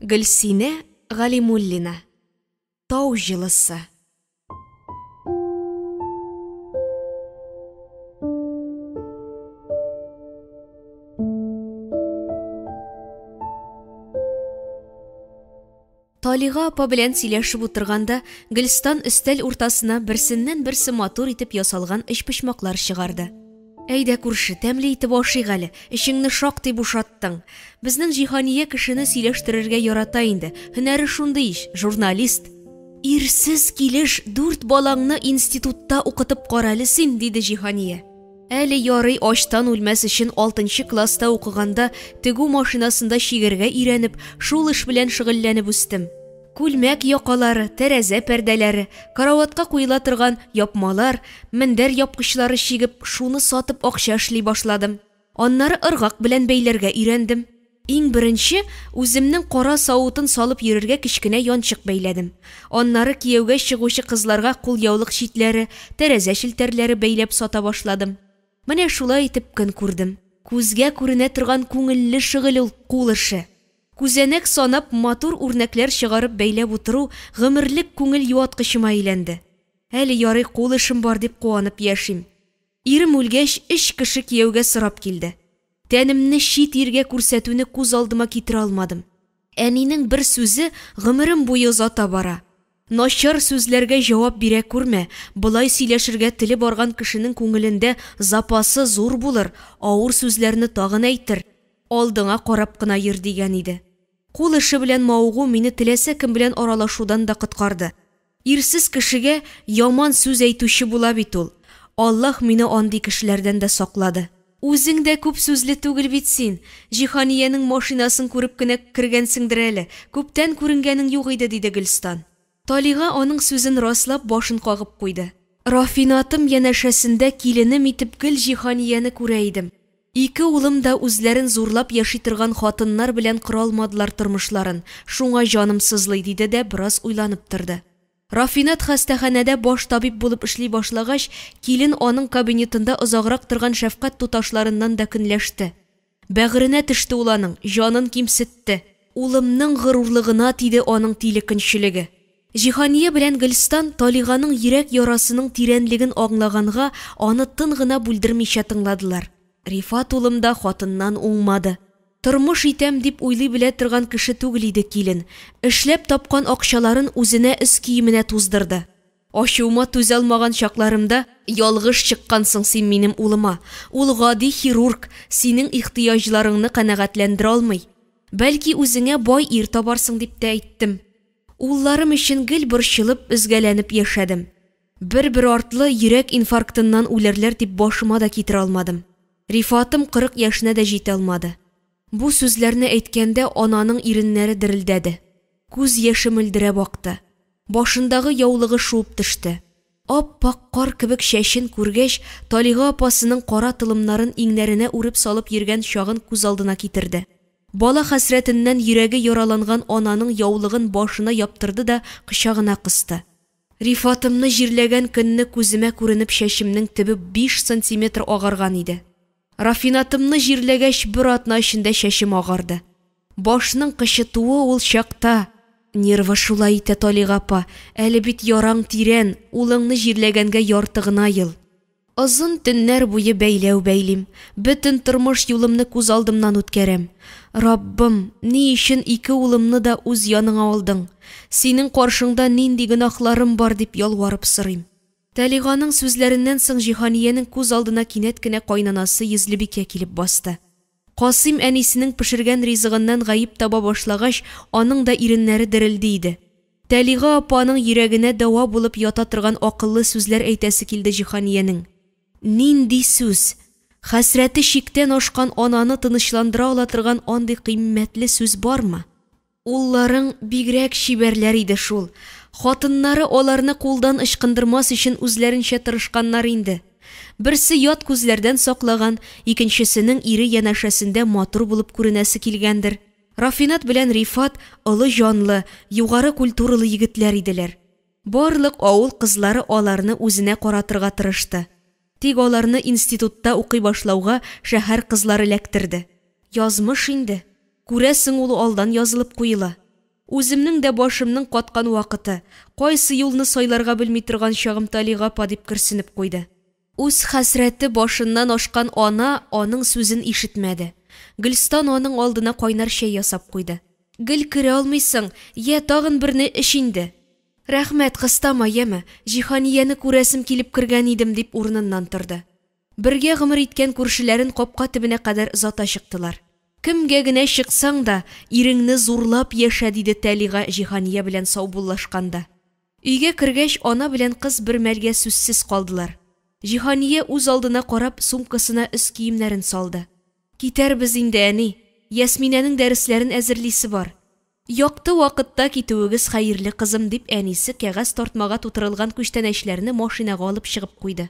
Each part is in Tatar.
Гөлсинә Галимуллина. Тау җылысы. Талига апа белән сөйләшеп утырганда, Гөлстан өстәл уртасына берсеннән-берсе матур итеп ясалган эчпочмаклар чыгарды. Әйдә күрше, тәмле итеп ашыйк әле, эшеңне шактый бушаттың. Безнең Җиһания кешене сөйләштерергә ярата инде. Һөнәре шундый иш, журналист. Ирсез килеш 4 балаңны институтта укытып каралы син, диде Җиһания. Әле ярый ачтан үлмәс өчен 6нчы класста укыганда тегү машинасында шигергә өйрәнеп, шул эш белән шөгыльләнеп үстем. Күлмәк якалары, тәрәзә пәрдәләре, караватка куела торган япмалар, мендәр япкычлары шигеп, шуны сатып акча эшли башладым. Аннары ыргак белән бәйләргә өйрәндем. Иң беренче үземнең кара савытын салып йөрергә кичкенә янчык бәйләдем. Аннары кияүгә чыгучы кызларга кулъяулык читләре, тәрәзә шелтәрләре бәйләп сата башладым. Менә шулай итеп көн күрдем. Күзгә күренә торган күңелле шөгыль ул кул эше. Күзәнәк санап матур үрнәкләр чыгарып бәйләп утыру гомерлек күңел юаткычыма әйләнде. Әле ярый кул эшем бар дип куанып яшим. Ирем үлгәч, 3 кеше кияүгә сорап килде. Тәнемне чит иргә күрсәтүне күз алдыма китерә алмадым. Әнинең бер сүзе гомерем буе озата бара. Начар сүзләргә җавап бирә күрмә, булай сөйләшергә теле барган кешенең күңелендә запасы зур булыр, авыр сүзләрне тагын әйтер, алдыңа карап кына йөр дигән иде. Кул эше белән маугу мине теләсә кем белән аралашудан да коткарды. Ирсез кешегә яман сүз әйтүче була бит ул. Аллаһ мине андый кешеләрдән дә саклады. Үзең дә күп сүзле түгел бит син. Җиһаниянең машинасын күреп кенә кергәнсеңдер әле. Күптән күренгәнең юк иде, диде Гөлстан. Талига аның сүзен раслап башын кагып куйды. Рафинатым янәшәсендә киленем итеп Гөл Җиһанияне күрә идем. 2 улым да үзләрен зурлап яши торган хатыннар белән кыра алмадылар тормышларын. Шуңа җаным сызлый, диде дә бераз уйланып торды. Рафинат хастаханәдә баш табиб булып эшли башлагач, килен аның кабинетында озаграк торган шәфкать туташларыннан да көнләште. Бәгыренә төште ул аның, җанын кимсетте. Улымның горурлыгына тиде аның тилекенчелеге. Җиһания белән Гөлстан Талиганың йөрәк ярасының тирәнлеген аңлаганга, аны тын гына бүлдермичә тыңладылар. Рифат улым да хатыннан уңмады. Тормыш итәм дип уйлый белә торган кеше түгел иде килен. Эшләп тапкан акчаларын үзенә үз киеменә туздырды. Ачуыма түзә алмаган чакларымда, ялгыш чыккансың син минем улыма. Ул гади хирург, синең ихтыяҗларыңны канәгатьләндерә алмый. Бәлки үзеңә бай ир табарсың дип тә әйттем. Улларым өчен гел борчылып, үзгәләнеп яшәдем. Бер артлы йөрәк инфарктыннан үләрләр дип башыма да китерә алмадым. Рифатым 40 яшенә дә җитә алмады. Бу сүзләрне әйткәндә ананың иреннәре дерелдәде. Күз яше мөлдерә бакты. Башындагы яулыгы шуып төште. Ап-пак кар кебек чәчен күргәч, Талига апасының кара тылымнарын иңнәренә үреп салып йөргән чагын күз алдына китерде. Бала хәсрәтеннән йөрәге яраланган ананың яулыгын башына яптырды да кычагына кысты. Рифатымны җирләгән көнне күземә күренеп чәчемнең төбе 5 сантиметр агарган иде. Рафинатымны җирләгәч бер атна эчендә чәчем агарды. Башның кычытуы ул чакта. Нервы шулай итә, Талига апа, әле бит яраң тирән, улыңны җирләгәнгә ярты гына ел. Озын төннәр буе бәйләү бәйлим, бөтен тормыш юлымны күз алдымнан үткәрәм. Раббым, ни өчен 2 улымны да үз яныңа алдың? Синең каршыңда нинди гөнаһларым бар дип ялварып сорыйм. Талиганың сүзләреннән соң Җиһаниянең күз алдына кинәт кенә кайнанасы Йөзлебикә килеп басты. Касыйм әнисенең пешергән ризыгыннан гаип таба башлагач, аның да иреннәре дерелде иде. Талига апаның йөрәгенә дава булып ята торган акыллы сүзләр әйтәсе килде Җиһаниянең. Нинди сүз? Хәсрәте чиктән ашкан ананы тынычландыра ала торган андый кыйммәтле сүз бармы? Улларың бигрәк чибәрләр иде шул. Хатыннары аларны кулдан ычкындырмас өчен үзләренчә тырышканнар инде. Берсе ят күзләрдән саклаган, икенчесенең ире янәшәсендә матур булып күренәсе килгәндер. Рафинат белән Рифат олы җанлы, югары культуралы егетләр иделәр. Барлык авыл кызлары аларны үзенә каратырга тырышты. Тик аларны институтта укый башлауга шәһәр кызлары эләктерде. Язмыш инде. Күрәсең, ул алдан язылып куела. Үземнең дә башымның каткан вакыты, кайсы юлны сайларга белми торган чагым Талига апа дип керсенеп куйды. Үз хәсрәте башыннан ашкан ана аның сүзен ишетмәде. Гөлстан аның алдына кайнар чәй ясап куйды. Гөл керә алмыйсың, я тагын берне эш инде. Рәхмәт, кыстама яме, Җиһанияне күрәсем килеп кергән идем дип урыныннан торды. Бергә гомер иткән күршеләрен капка төбенә кадәр озата чыктылар. Кемгә генә чыксаң да, иреңне зурлап яшә диде Талига Җиһания белән саубуллашканда. Өйгә кергәч, ана белән кыз бер мәлгә сүзсез калдылар. Җиһания үз алдына карап сумкасына өс киемнәрен салды. Китәрбез инде, әни. Ясминәнең дәресләрен әзерлисе бар. Якты вакытта китүегез хәерле, кызым, дип әнисе кәгазь тартмага тутырылган күчтәнәчләрне машинага алып чыгып куйды.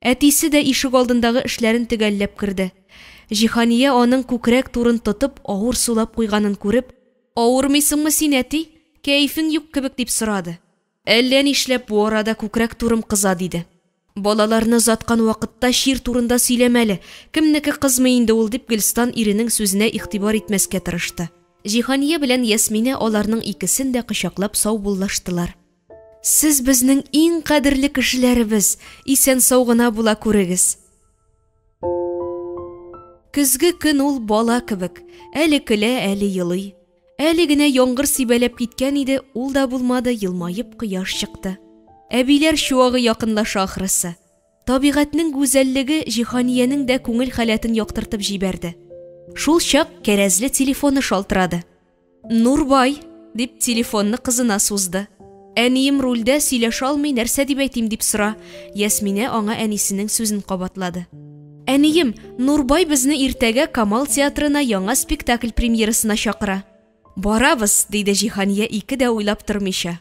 Әтисе дә ишек алдындагы эшләрен төгәлләп керде. Җиһания аның күкрәк турын тотып, авыр сулап куйганын күреп, "Авырмыйсыңмы син, әти? Кәефең юк кебек", дип сорады. "Әллә нишләп бу арада күкрәк турым кыза", диде. "Балаларны заткан вакытта шир турында сөйләмәле. Кемнеке кызмы инде ул", дип Гөлстан иренең сүзенә игътибар итмәскә тырышты. Җиһания белән Ясминә аларның икесен дә кочаклап саубуллаштылар. "Сез безнең иң кадерле кешеләребез, исән сау гына була күрегез." Көзге көн ул бала кебек, әле көлә, әле йылый. Әле генә яңгыр сибәләп киткән иде, ул да булмады, йылмаеп кояш чыкты. Әбиләр чуагы якынлаша ахрысы. Табигатьнең гүзәллеге Җиһаниянең дә күңел халәтен яктыртып җибәрде. Шул чак кәрәзле телефоны шалтырады. "Нурбай", дип телефонны кызына сузды. "Әнием рульдә, сөйләшә алмый, нәрсә дип әйтим", дип сора. Ясминә аңа әнисенең сүзен кабатлады. "Әнием, Нурбай безне иртәгә Камал театрына яңа спектакль премьерасына чакыра." "Барабыз", диде Җиһания ике дә уйлап тормыйча.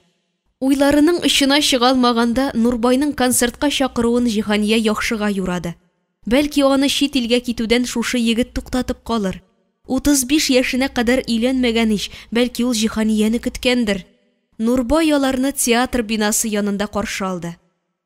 Уйларының очына чыга алмаганда Нурбайның концертка чакыруын Җиһания яхшыга юрады. Бәлки аны чит илгә китүдән шушы егет туктатып калыр. 35 яшенә кадәр өйләнмәгән ич, бәлки ул Җиһанияне көткәндер. Нурбай аларны театр бинасы янында каршы алды.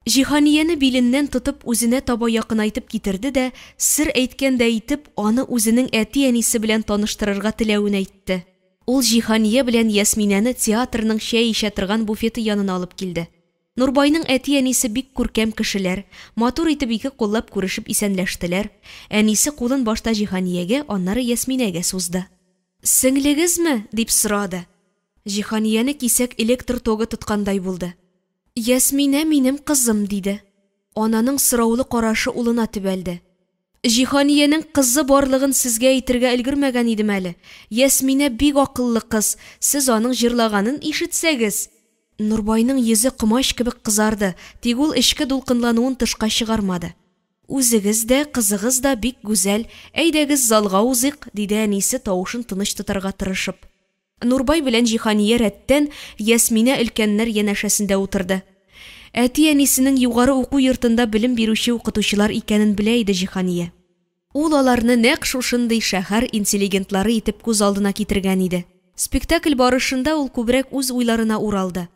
Җиһанияне биленнән тотып үзенә таба якынайтып китерде дә, сер әйткәндә әйтеп, аны үзенең әти-әнисе белән таныштырырга теләвен әйтте. Ул Җиһания белән Ясминәне театрның чәй эчә торган буфеты янына алып килде. Нурбайның әти-әнисе бик күркәм кешеләр, матур итеп ике куллап күрешеп исәнләштеләр. Әнисе кулын башта Җиһаниягә, аннары Ясминәгә сузды. "Сеңлегезме?" дип сорады. Җиһанияне кисәк электр тогы тоткандай булды. "Ясминә минем кызым", диде. Ананың сораулы карашы улына төбәлде. "Җиһаниянең кызы барлыгын сезгә әйтергә өлгермәгән идем әле. Ясминә бик акыллы кыз, сез аның җырлаганын ишетсәгез." Нурбайның йөзе кымач кебек кызарды, тик ул эчке дулкынлануын тышка чыгармады. "Үзегез дә, кызыгыз да бик гүзәл, әйдәгез залга узыйк", диде әнисе тавышын тыныч тотарга тырышып. Нурбай белән Җиһания рәттән Ясминә өлкәннәр янәшәсендә утырды. Әти-әнисенең югары уку йортында белем бирүче укытучылар икәнен белә иде Җиһания. Ул аларны нәкъ шушындый шәһәр интеллигентлары итеп күз алдына китергән иде. Спектакль барышында ул күбрәк үз уйларына уралды.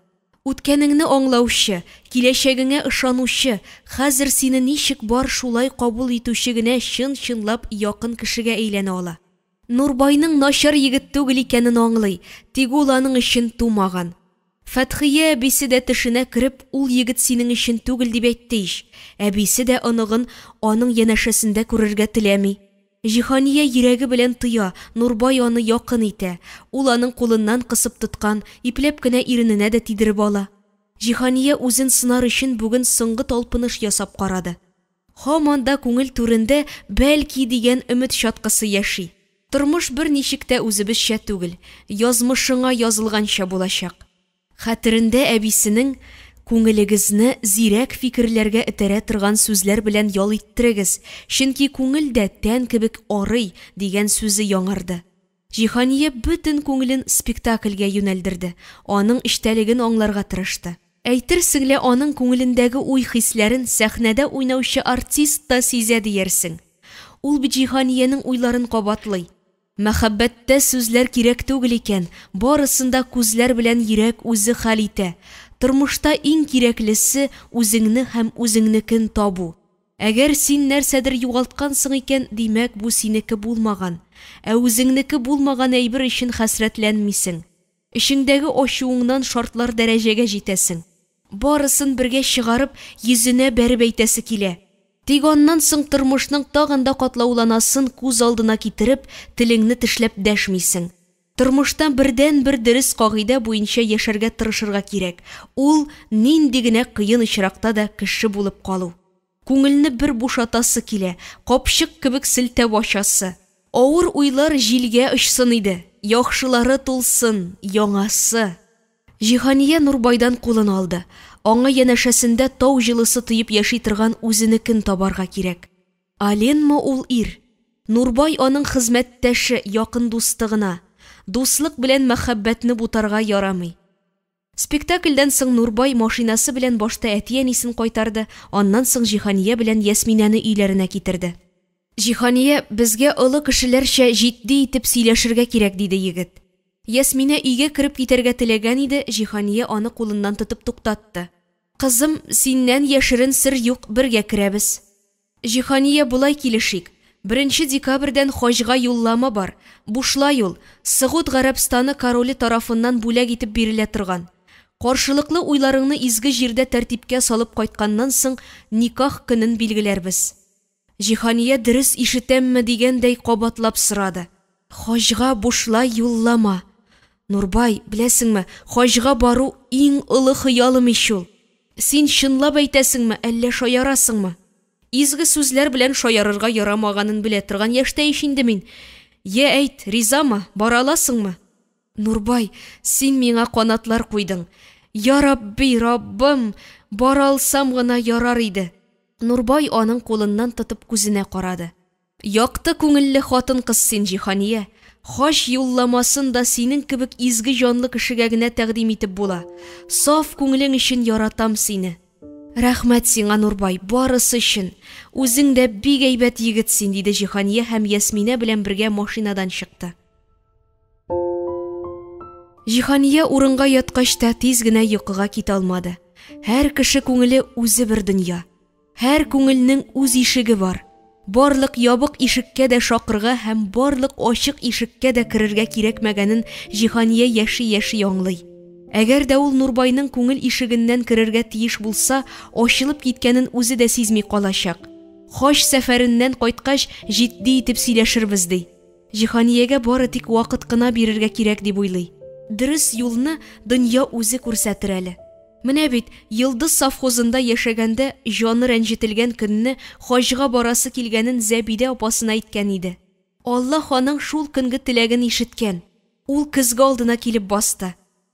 Үткәнеңне аңлаучы, киләчәгеңә ышанучы, хәзер сине ничек бар шулай кабул итүче генә чын-чынлап якын кешегә әйләнә ала. Нурбайның начар егет түгел икәнен аңлый, тик ул аның өчен тумаган. Фәтхия әбисе дә тешенә кереп, ул егет синең өчен түгел дип әйтте ич. Әбисе дә оныгын аның янәшәсендә күрергә теләми. Җиһания йөрәге белән тоя, Нурбай аны якын итә. Ул аның кулыннан кысып тоткан, ипләп кенә ирененә дә тидереп ала. Җиһания үзен сынар өчен бүген соңгы талпыныш ясап карады. Һаман да күңел түрендә бәлки дигән өмет чаткысы яши. Тормыш бер ничек тә үзебезчә түгел, язмышыңа язылганча булачак. Хәтерендә әбисенең "Күңелегезне зирәк фикерләргә этәрә торган сүзләр белән ял иттерегез, чөнки күңел дә тән кебек арый" дигән сүзе яңарды. Җиһания бөтен күңелен спектакльгә юнәлдерде, аның эчтәлеген аңларга тырышты. Әйтерсең лә аның күңелендәге уй-хисләрен сәхнәдә уйнаучы артист та сизә диярсең. Ул бит Җиһаниянең уйларын кабатлый. Мәхәббәттә сүзләр кирәк түгел икән, барысында күзләр белән йөрәк үзе хәл итә. Тормышта иң кирәклесе үзеңне һәм үзеңнекен табу. Әгәр син нәрсәдер югалткансың икән, димәк бу синеке булмаган. Үзеңнеке булмаган әйбер өчен хәсрәтләнмисең. Ишеңдәге ачуыңнан шартлар дәрәҗәгә җитәсең. Барысын бергә чыгарып, йөзенә бәреп әйтәсе килә. Тик аннан соң тормышның тагын да катлауланасын күз алдына китереп, телеңне тешләп дәшмисең. Тормыштан бердән-бер дөрес кагыйдә буенча яшәргә тырышырга кирәк. Ул нинди генә кыен очракта да кеше булып калу. Күңелне бер бушатасы килә, капчык кебек селтәп ачасы. Авыр уйлар җилгә очсын иде. Яхшылары тулсын, яңасы. Җиһания Нурбайдан кулын алды. Аңа янәшәсендә тау җылысы тыеп яши торган үзенекен табарга кирәк. Аленме ул ир? Нурбай аның хезмәттәше, якын дусты гына. Дуслык белән мәхәббәтне бутарга ярамый. Спектакльдән соң Нурбай машинасы белән башта әти-әнисен кайтарды, аннан соң Җиһания белән Ясминәне өйләренә китерде. Җиһания, безгә олы кешеләрчә җитди итеп сөйләшергә кирәк, диде егет. Ясминә өйгә кереп китәргә теләгән иде, Җиһания аны кулыннан тотып туктатты. Кызым, синнән яшерен сер юк, бергә керәбез. Җиһания, булай килешик. 1 декабрьдән хаҗга юллама бар. Бушлай ул, Сыгуд Гарәбстаны короле тарафыннан бүләк итеп бирелә торган. Каршылыклы уйларыңны изге җирдә тәртипкә салып кайтканнан соң никах көнен билгеләрбез. Җиһания дөрес ишетәмме дигәндәй кабатлап сорады. Хаҗга бушлай юллама. Нурбай, беләсеңме, хаҗга бару иң олы хыялым ишул. Син чынлап әйтәсеңме, әллә шаярасыңмы? Изге сүзләр белән шаярырга ярамаганын белә торган яшьтә иш инде мин. Я әйт, ризамы, бара аласыңмы? Нурбай, син миңа канатлар куйдың. Я Рабби, Раббым, бара алсам гына ярар иде. Нурбай аның кулыннан тотып күзенә карады. Якты күңелле хатын-кыз син, Җиһания. Хаш юлламасын да синең кебек изге җанлы кешегә генә тәкъдим итеп була. Саф күңелең өчен яратам сине. Рәхмәт сиңа, Нурбай, барысы өчен. Үзең дә бик әйбәт егет син, диде Җиһания һәм Ясминә белән бергә машинадан чыкты. Җиһания урынга яткач та тиз генә йокыга китә алмады. Һәр кеше күңеле үзе бер дөнья. Һәр күңелнең үз ишеге бар. Барлык ябык ишеккә дә шакырга һәм барлык ачык ишеккә дә керергә кирәкмәгәнен Җиһания яши-яши аңлый. Әгәр дә ул Нурбайның күңел ишегеннән керергә тиеш булса, ачылып киткәнен үзе дә сизми калачак. Хаш сәфәреннән кайткач, җитди итеп сөйләшербез ди. Җиһаниягә бары тик вакыт кына бирергә кирәк дип уйлый. Дөрес юлны дөнья үзе күрсәтер әле. Менә бит, Йылдыз совхозында яшәгәндә җаны рәнҗетелгән көнне хаҗга барасы килгәнен Зәбидә апасына әйткән иде. Аллаһ аның шул көнге теләген ишеткән. Ул көзге алдына килеп басты.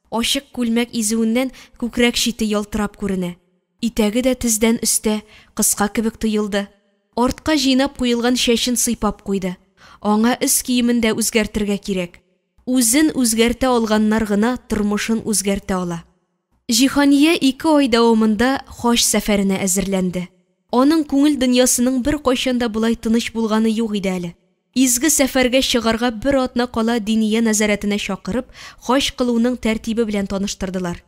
Ачык күлмәк изүеннән күкрәк чите ялтырап күренә. Итәге дә тездән өстә, кыска кебек тоелды. Артка җыйнап куелган чәчен сыйпап куйды. Аңа үз киемен дә үзгәртергә кирәк. Үзен үзгәртә алганнар гына тормышын үзгәртә ала. Җиһания 2 ай дәвамында хаж сәфәренә әзерләнде. Аның күңел дөньясының бер кайчанда булай тыныч булганы юк иде әле. Изге сәфәргә чыгарга бер атна кала диния нәзарәтенә чакырып, хаж кылуның тәртибе белән таныштырдылар.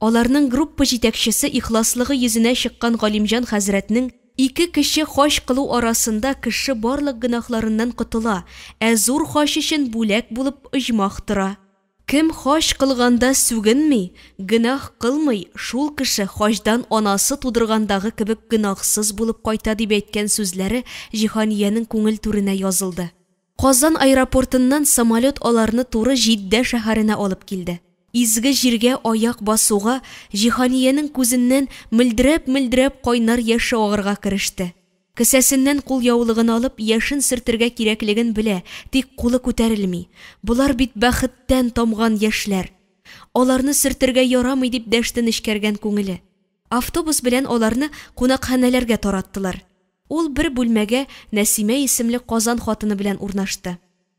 Аларның группа җитәкчесе ихласлыгы йөзенә чыккан Галимҗан хәзрәтнең 2 кеше хаж кылу арасында кеше барлык гынахларыннан котыла, зур хаж өчен бүләк булып оҗмах тора. Кем хаж кылганда сүгенми, гынах кылмый, шул кеше хаҗдан анасы тудыргандагы кебек гынахсыз булып кайта дип әйткән сүзләре Җиһаниянең күңел түренә язылды. Казан аэропортыннан самолет аларны туры Җиддә шәһәренә алып килде. Изге җиргә аяк басуга Җиһаниянең күзеннән мөлдерәп кайнар яше агырга кереште. Кесәсеннән кул яулыгын алып, яшен сөртергә кирәклеген белә, тик кулы күтәрелми. Булар бит бәхеттән тамган яшьләр. Аларны сөртергә ярамый дип дәште нечкәргән күңеле. Автобус белән аларны кунакханәләргә тараттылар. Ул бер бүлмәгә Нәсимә исемле Казан хатыны белән урнашты.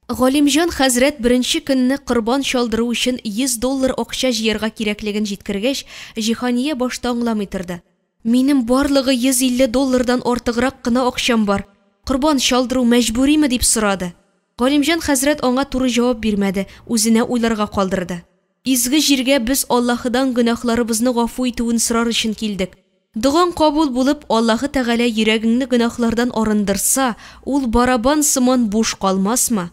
Галимҗан хәзрәт беренче көнне корбан чалдыру өчен $100 акча җыярга кирәклеген җиткергәч, Җиһания башта аңламый торды. Минем барлыгы $150 артыграк кына акчам бар. Корбан чалдыру мәҗбүриме дип сорады. Галимҗан хәзрәт аңа туры җавап бирмәде, үзенә уйларга калдырды. Изге җиргә без Аллаһыдан гынахларыбызны гафу итүен сорар өчен килдек. Дугаң кабул булып, Аллаһы Тәгалә йөрәгеңне гынахлардан арындырса, ул барабан сыман буш калмасмы?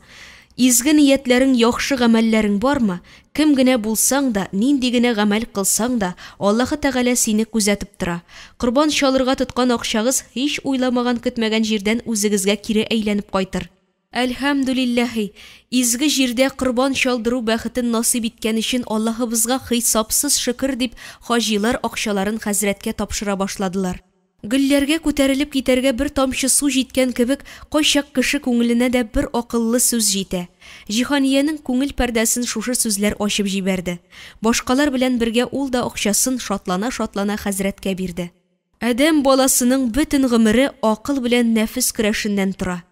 Изге ниятләрең, яхшы гамәлләрең бармы? Кем генә булсаң да, нинди генә гамәл кылсаң да, Аллаһы Тәгалә сине күзәтеп тора. Корбан чалырга тоткан акчагыз һич уйламаган, көтмәгән җирдән үзегезгә кире әйләнеп кайтыр. Әлхәмдүлиллаһи, изге җирдә корбан чалдыру бәхетен насыйп иткән өчен Аллаһыбызга хисапсыз шөкер дип, хаҗилар акчаларын хәзрәткә тапшыра башладылар. Гөлләргә күтәрелеп китәргә бер тамчы су җиткән кебек, кайчак кеше күңеленә дә бер акыллы сүз җитә. Җиһаниянең күңел пәрдәсен шушы сүзләр ачып җибәрде. Башкалар белән бергә ул да акчасын шатлана-шатлана хәзрәткә бирде. Адәм баласының бөтен гомере акыл белән нәфес көрәшеннән тора.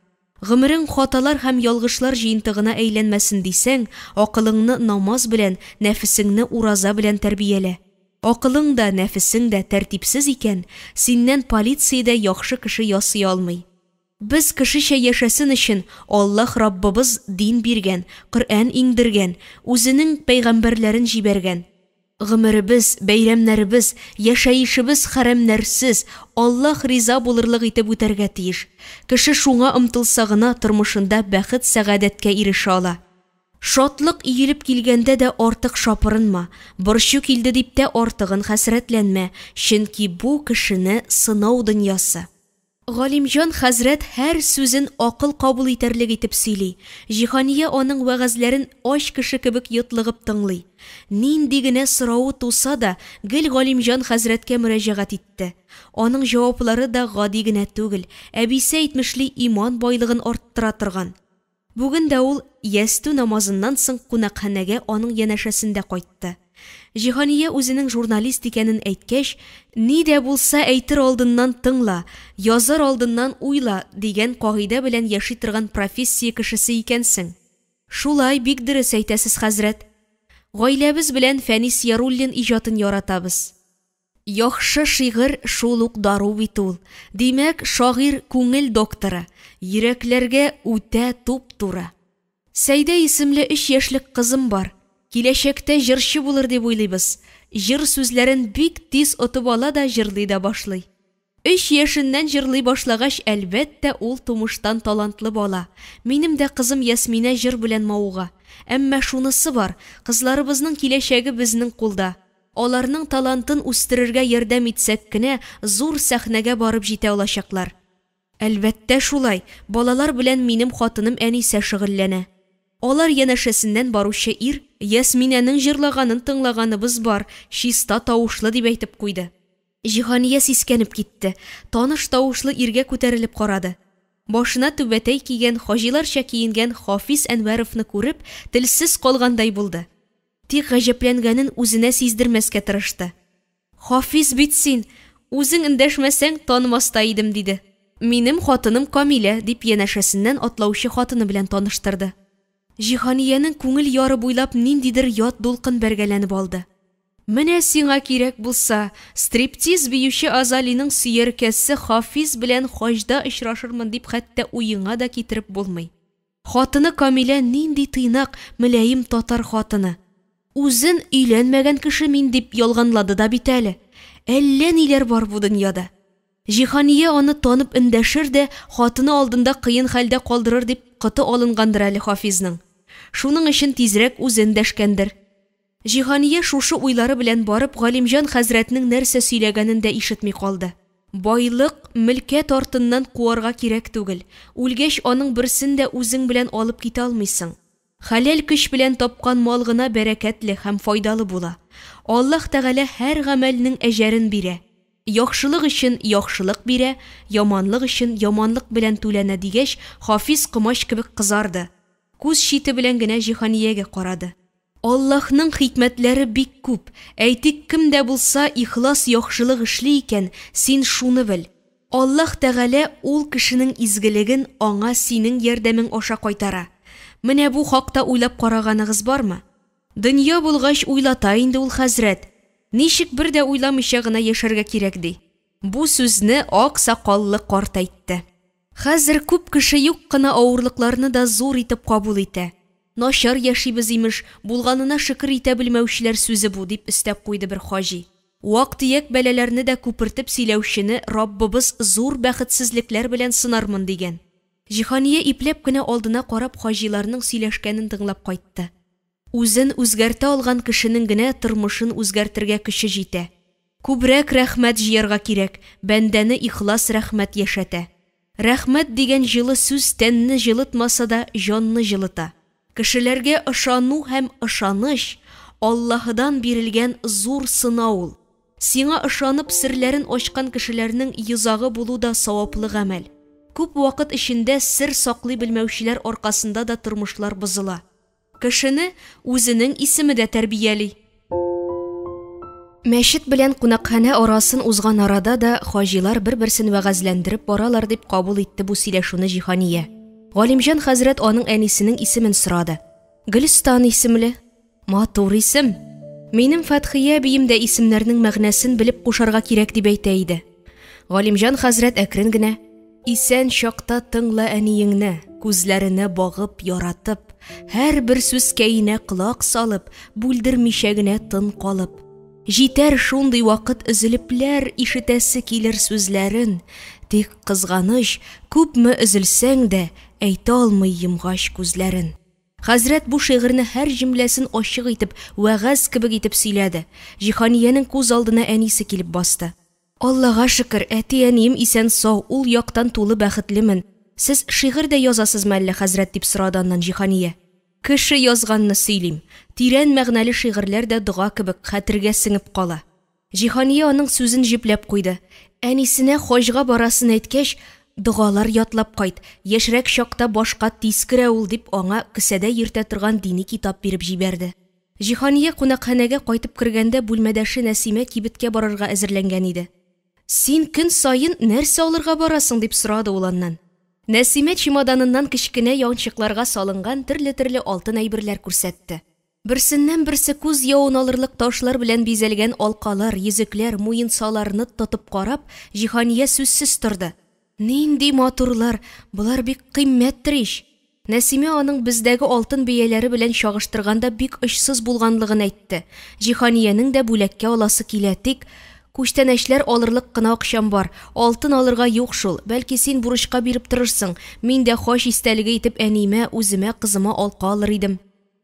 Гомерең хаталар һәм ялгышлар җыентыгына әйләнмәсен дисәң, акылыңны намаз белән, нәфесеңне ураза белән тәрбиялә. Акылың да, нәфесең дә тәртипсез икән, синнән полициядә яхшы кеше ясый алмый. Без кешечә яшәсен өчен Аллаһ Раббыбыз дин биргән, Коръән иңдергән, үзенең пәйгамбәрләрен җибәргән. Гомеребез, бәйрәмнәребез, яшәешебез хәрәмнәрсез, Аллаһ риза булырлык итеп үтәргә тиеш. Кеше шуңа омтылса гына тормышында бәхет, сәгадәткә ирешә ала. Шатлык иелеп килгәндә дә артык шапырынма, борчу килде дип тә артыгын хәсрәтләнмә, чөнки бу кешене сынау дөньясы. Галимҗан хәзрәт һәр сүзен акыл кабул итәрлек итеп сөйли. Җиһания аның вәгазьләрен ач кеше кебек йотлыгып тыңлый. Нинди генә сорауы туса да, гел Галимҗан хәзрәткә мөрәҗәгать итте. Аның җаваплары да гади генә түгел, әбисе әйтмешли иман байлыгын арттыра торган. Бүген дә ул ястү намазыннан соң кунакханәгә аның янәшәсендә кайтты. Җиһания үзенең журналист икәнен әйткәч, ни дә булса әйтер алдыннан тыңла, язар алдыннан уйла дигән кагыйдә белән яши торган профессия кешесе икәнсең. Шулай, бик дөрес әйтәсез, хәзрәт. Гаиләбез белән Фәнис Яруллин иҗатын яратабыз. Яхшы шигырь шул ук дару бит ул. Димәк, шагыйрь күңел докторы, йөрәкләргә үтә туп-туры. Сәйдә исемле 3 яшьлек кызым бар. Киләчәктә җырчы булыр дип уйлыйбыз. Җыр сүзләрен бик тиз отып ала да җырлый да башлый. 3 яшеннән җырлый башлагач, әлбәттә, ул тумыштан талантлы бала. Минем дә кызым Ясминә җыр белән мавыга. Әмма шунысы бар, кызларыбызның киләчәге безнең кулда. Аларның талантын үстерергә ярдәм итсәк кенә, зур сәхнәгә барып җитә алачаклар. Әлбәттә шулай, балалар белән минем хатыным Әнисә шөгыльләнә. Алар янәшәсеннән баручы ир, Ясминәнең җырлаганын тыңлаганыбыз бар, чиста тавышлы дип әйтеп куйды. Җиһания сискәнеп китте, таныш тавышлы иргә күтәрелеп карады. Башына түбәтәй кигән, хаҗиларча киенгән Хафиз Әнвәровны күреп, телсез калгандай булды. Тик гаҗәпләнгәнен үзенә сиздермәскә тырышты. Хафиз бит син, үзең эндәшмәсәң танымаста идем, диде. Минем хатыным Камилә, дип янәшәсеннән атлаучы хатыны белән таныштырды. Җиһаниянең күңел яры буйлап ниндидер ят дулкын бәргәләнеп алды. Менә сиңа кирәк булса, стриптиз биюче Азалиның сөйәркәсе Хафиз белән хаҗда очрашырмын дип хәтта уеңа да китереп булмый. Хатыны Камилә нинди тыйнак, мөлаим татар хатыны. Үзен өйләнмәгән кеше мин дип ялганлады да бит әле. Әллә ниләр бар бу дөньяда. Җиһания аны танып эндәшер дә, хатыны алдында кыен хәлдә калдырыр дип кыты алынгандыр әле Хафизның. Шуның өчен тизрәк үзен дәшкәндер. Җиһания шушы уйлары белән барып, Галимҗан хәзрәтнең нәрсә сөйләгәнен дә ишетми калды. Байлык, мөлкәт артыннан куарга кирәк түгел. Үлгәч аның берсен дә үзең белән алып китә алмыйсың. Хәләл көч белән тапкан мал гына бәрәкәтле һәм файдалы була. Аллаһ Тәгалә һәр гамәлнең әҗәрен бирә. Яхшылык өчен яхшылык бирә, яманлык өчен яманлык белән түләнә дигәч, Хафиз кымач кебек кызарды. Күз шите белән генә Җиһаниягә карады. Аллаһның хикмәтләре бик күп. Әйтик, кем дә булса ихлас яхшылык эшли икән, син шуны бел. Аллаһ Тәгалә ул кешенең изгелеген аңа синең ярдәмең аша кайтара. Менә бу хакта уйлап караганыгыз бармы? Дөнья булгач уйлата инде ул хәзрәт. Ничек бер дә уйламыйча гына яшәргә кирәк ди. Бу сүзне ак сакаллы карт әйтте. Хәзер күп кеше юк кына авырлыкларны да зур итеп кабул итә. Начар яшибез имеш, булганына шөкер итә белмәүчеләр сүзе бу, дип өстәп куйды бер хаҗи. Вак-төяк бәләләрне дә күпертеп сөйләүчене Раббыбыз зур бәхетсезлекләр белән сынармын дигән. Җиһания ипләп кенә алдына карап хаҗиларның сөйләшкәнен тыңлап кайтты. Үзен үзгәртә алган кешенең генә тормышын үзгәртергә көче җитә. Күбрәк рәхмәт җыярга кирәк, бәндәне ихлас рәхмәт яшәтә. Рәхмәт дигән җылы сүз тәнне җылытмаса да җанны җылыта. Кешеләргә ышану һәм ышаныч Аллаһыдан бирелгән зур сынау. Сиңа ышанып серләрен ачкан кешеләрнең йозагы булу да саваплы гамәл. Күп вакыт эчендә сер саклый белмәүчеләр аркасында да тормышлар бозыла. Кешене үзенең исеме дә тәрбияли. Мәчет белән кунакханә арасын узган арада да хаҗилар бер-берсен вәгазьләндереп баралар дип кабул итте бу сөйләшүне Җиһания. Галимҗан хәзрәт аның әнисенең исемен сорады. Гөлстан исемле. Матур исем. Минем Фәтхия бием дә исемнәрнең мәгънәсен белеп кушарга кирәк дип әйтә иде. Галимҗан хәзрәт әкрен генә: "Исән чакта тыңла әниеңне, күзләренә багып яратып, һәр бер сүзкәенә колак салып, бүлдермичә генә тын калып. Җитәр шундый вакыт өзелепләр ишетәсе килер сүзләрен, тик кызганыч, күпме өзелсәң дә әйтә алмый йомгач күзләрен." Хәзрәт бу шигырьне һәр җөмләсен ачык итеп, вәгазь кебек итеп сөйләде. Җиһаниянең күз алдына әнисе килеп басты. Аллага шөкер, әти-әнием исән сау, ул яктан тулы бәхетлемен. Сез шигырь дә язасызмы әллә, хәзрәт, дип сорады аннан Җиһания. Кеше язганны сөйлим. Тирән мәгънәле шигырьләр дә дуга кебек хәтергә сеңеп кала. Җиһания аның сүзен җипләп куйды. Әнисенә хаҗга барасын әйткәч, дугалар ятлап кайт. Яшьрәк чакта башка тиз керә ул, дип аңа кесәдә йөртә торган дини китап биреп җибәрде. Җиһания кунакханәгә кайтып кергәндә бүлмәдәше Нәсимә кибеткә барырга әзерләнгән иде. Син көн сайын нәрсә алырга барасың, дип сорады ул аннан. Нәсимә чемоданыннан кечкенә янчыкларга салынган төрле алтын әйберләр күрсәтте. Берсеннән берсе күз явын алырлык ташлар белән бизәлгән алкалар, йөзекләр, муенсаларны тотып карап, Җиһания сүзсез торды. Нинди матурлар, булар бик кыйммәттер ич. Нәсимә аның бездәге алтын бияләре белән чагыштырганда бик очсыз булганлыгын әйтте. Җиһаниянең дә бүләккә аласы килә, тик күчтәнәчләр алырлык кына акчам бар. Алтын алырга юк шул. Бәлки син бурычка биреп торырсың. Мин дә хаҗ истәлеге итеп әниемә, үземә, кызыма алка алыр идем.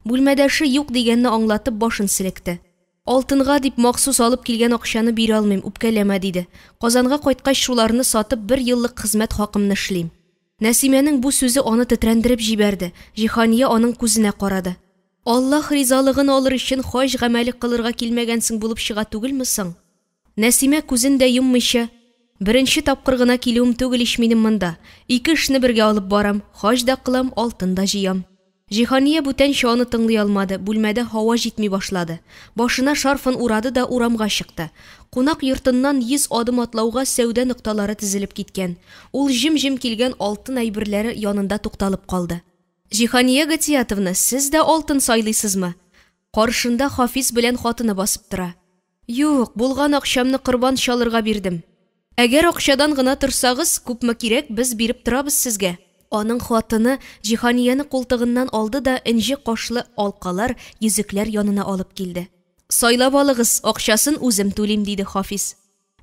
Бүлмәдәше юк дигәнне аңлатып башын селекте. Алтынга дип махсус алып килгән акчаны бирә алмыйм, үпкәләмә, диде. Казанга кайткач шуларны сатып 1 еллык хезмәт хакымны эшлим. Нәсимәнең бу сүзе аны тетрәндереп җибәрде. Җиһания аның күзенә карады. Аллаһ ризалыгын алыр өчен хаҗ гамәле кылырга килмәгәнсең булып чыга түгелме соң? Нәсимә күзен дә йоммыйча: "Беренче тапкыр гына килүем түгел ич минем монда. 2 эшне бергә алып барам, хаҗ да кылам, алтын да җыям." Җиһания бүтәнчә аны тыңлый алмады. Бүлмәдә һава җитми башлады. Башына шарфын урады да урамга чыкты. Кунак йортыннан 100 адым атлауга сәүдә нокталары тезелеп киткән. Ул җим-җим килгән алтын әйберләре янында тукталып калды. "Җиһания Гатиятовна, сез дә алтын сайлыйсызмы?" Каршында Хафиз белән хатыны басып тора. "Юк, булган акчамны корбан чалырга бирдем. Әгәр акчадан гына торсагыз, күпме кирәк, без биреп торабыз сезгә." Аның хатыны Җиһанияне култыгыннан алды да инҗе кашлы алкалар, йөзекләр янына алып килде. "Сайлап алыгыз, акчасын үзем түлим", диде Хафиз.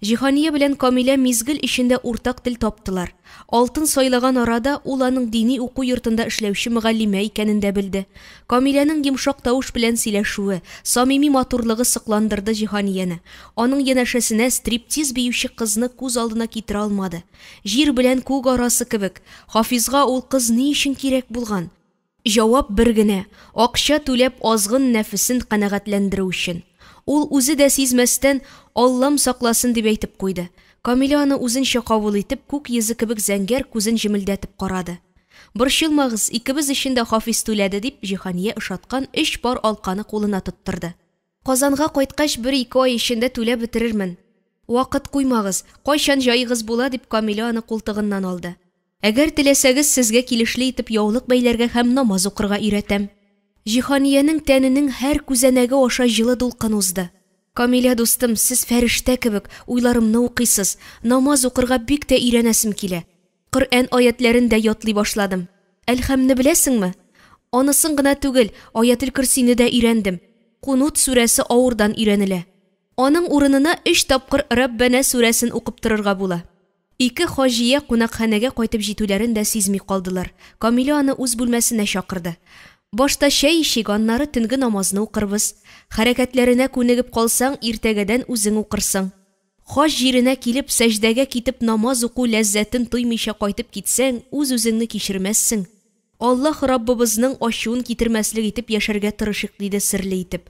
Җиһания белән Камилә мизгел ичендә уртак тел таптылар. Алтын сайлаган арада ул аның дини уку йортында эшләүче мөгаллимә икәнен дә белде. Камиләнең йомшак тавыш белән сөйләшүе, самими матурлыгы сыкландырды Җиһанияне. Аның янәшәсенә стриптиз биюче кызны күз алдына китерә алмады. Җир белән күк арасы кебек. Хафизга ул кыз ни өчен кирәк булган? Җавап бер генә: акча түләп азгын нәфесен канәгатьләндерү өчен. Ул үзе дә сизмәстән Аллам сакласын дип әйтеп куйды. Камилә аны үзенчә кабул итеп, күк йөзе кебек зәңгәр күзен җемелдәтеп карады. "Борчылмагыз, икебез өчен дә Хафиз түләде", дип Җиһания ышаткан 3 пар алканы кулына тоттырды. "Казанга кайткач 1-2 ай эчендә түләп бетерермен. Вакыт куймагыз, кайчан җаегыз була", дип Камилә аны култыгыннан алды. "Әгәр теләсәгез, сезгә килешле итеп яулык бәйләргә һәм намаз укырга өйрәтәм." Җиһаниянең тәненең һәр күзәнәге аша җылы дулкын узды. "Камилә дустым, сез фәрештә кебек, уйларымны укыйсыз. Намаз укырга бик тә өйрәнәсем килә. Коръән аятләрен дә ятлый башладым. Әлхәмне беләсеңме? Анысын гына түгел, Аятел Көрсине дә өйрәндем. Кунут сүрәсе авырдан өйрәнелә. Аның урынына 3 тапкыр Раббана сүрәсен укып торырга була. Ике хаҗия кунакханәгә кайтып җитүләрен дә сизми калдылар. Камила аны үз бүлмәсенә чакырды. Башта чәй ичик, аннары төнге намазны укырбыз. Хәрәкәтләренә күнегеп калсаң, иртәгәдән үзең укырсың. Хаж җиренә килеп, сәҗдәгә китеп намаз уку ләззәтен тоймыйча кайтып китсәң, үз-үзеңне кичермәссең. Аллаһ Раббыбызның ачуын китермәслек итеп яшәргә тырышык, диде серле итеп.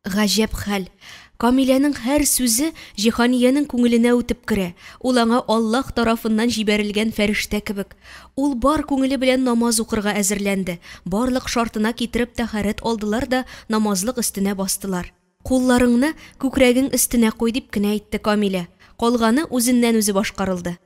Гаҗәп хәл. Камиләнең һәр сүзе Җиһаниянең күңеленә үтеп керә. Ул аңа Аллаһ тарафыннан җибәрелгән фәрештә кебек. Ул бар күңеле белән намаз укырга әзерләнде. Барлык шартына китереп тәһарәт алдылар да намазлык өстенә бастылар. Кулларыңны күкрәгең өстенә куй, дип кенә әйтте Камилә. Калганы үзеннән үзе башкарылды.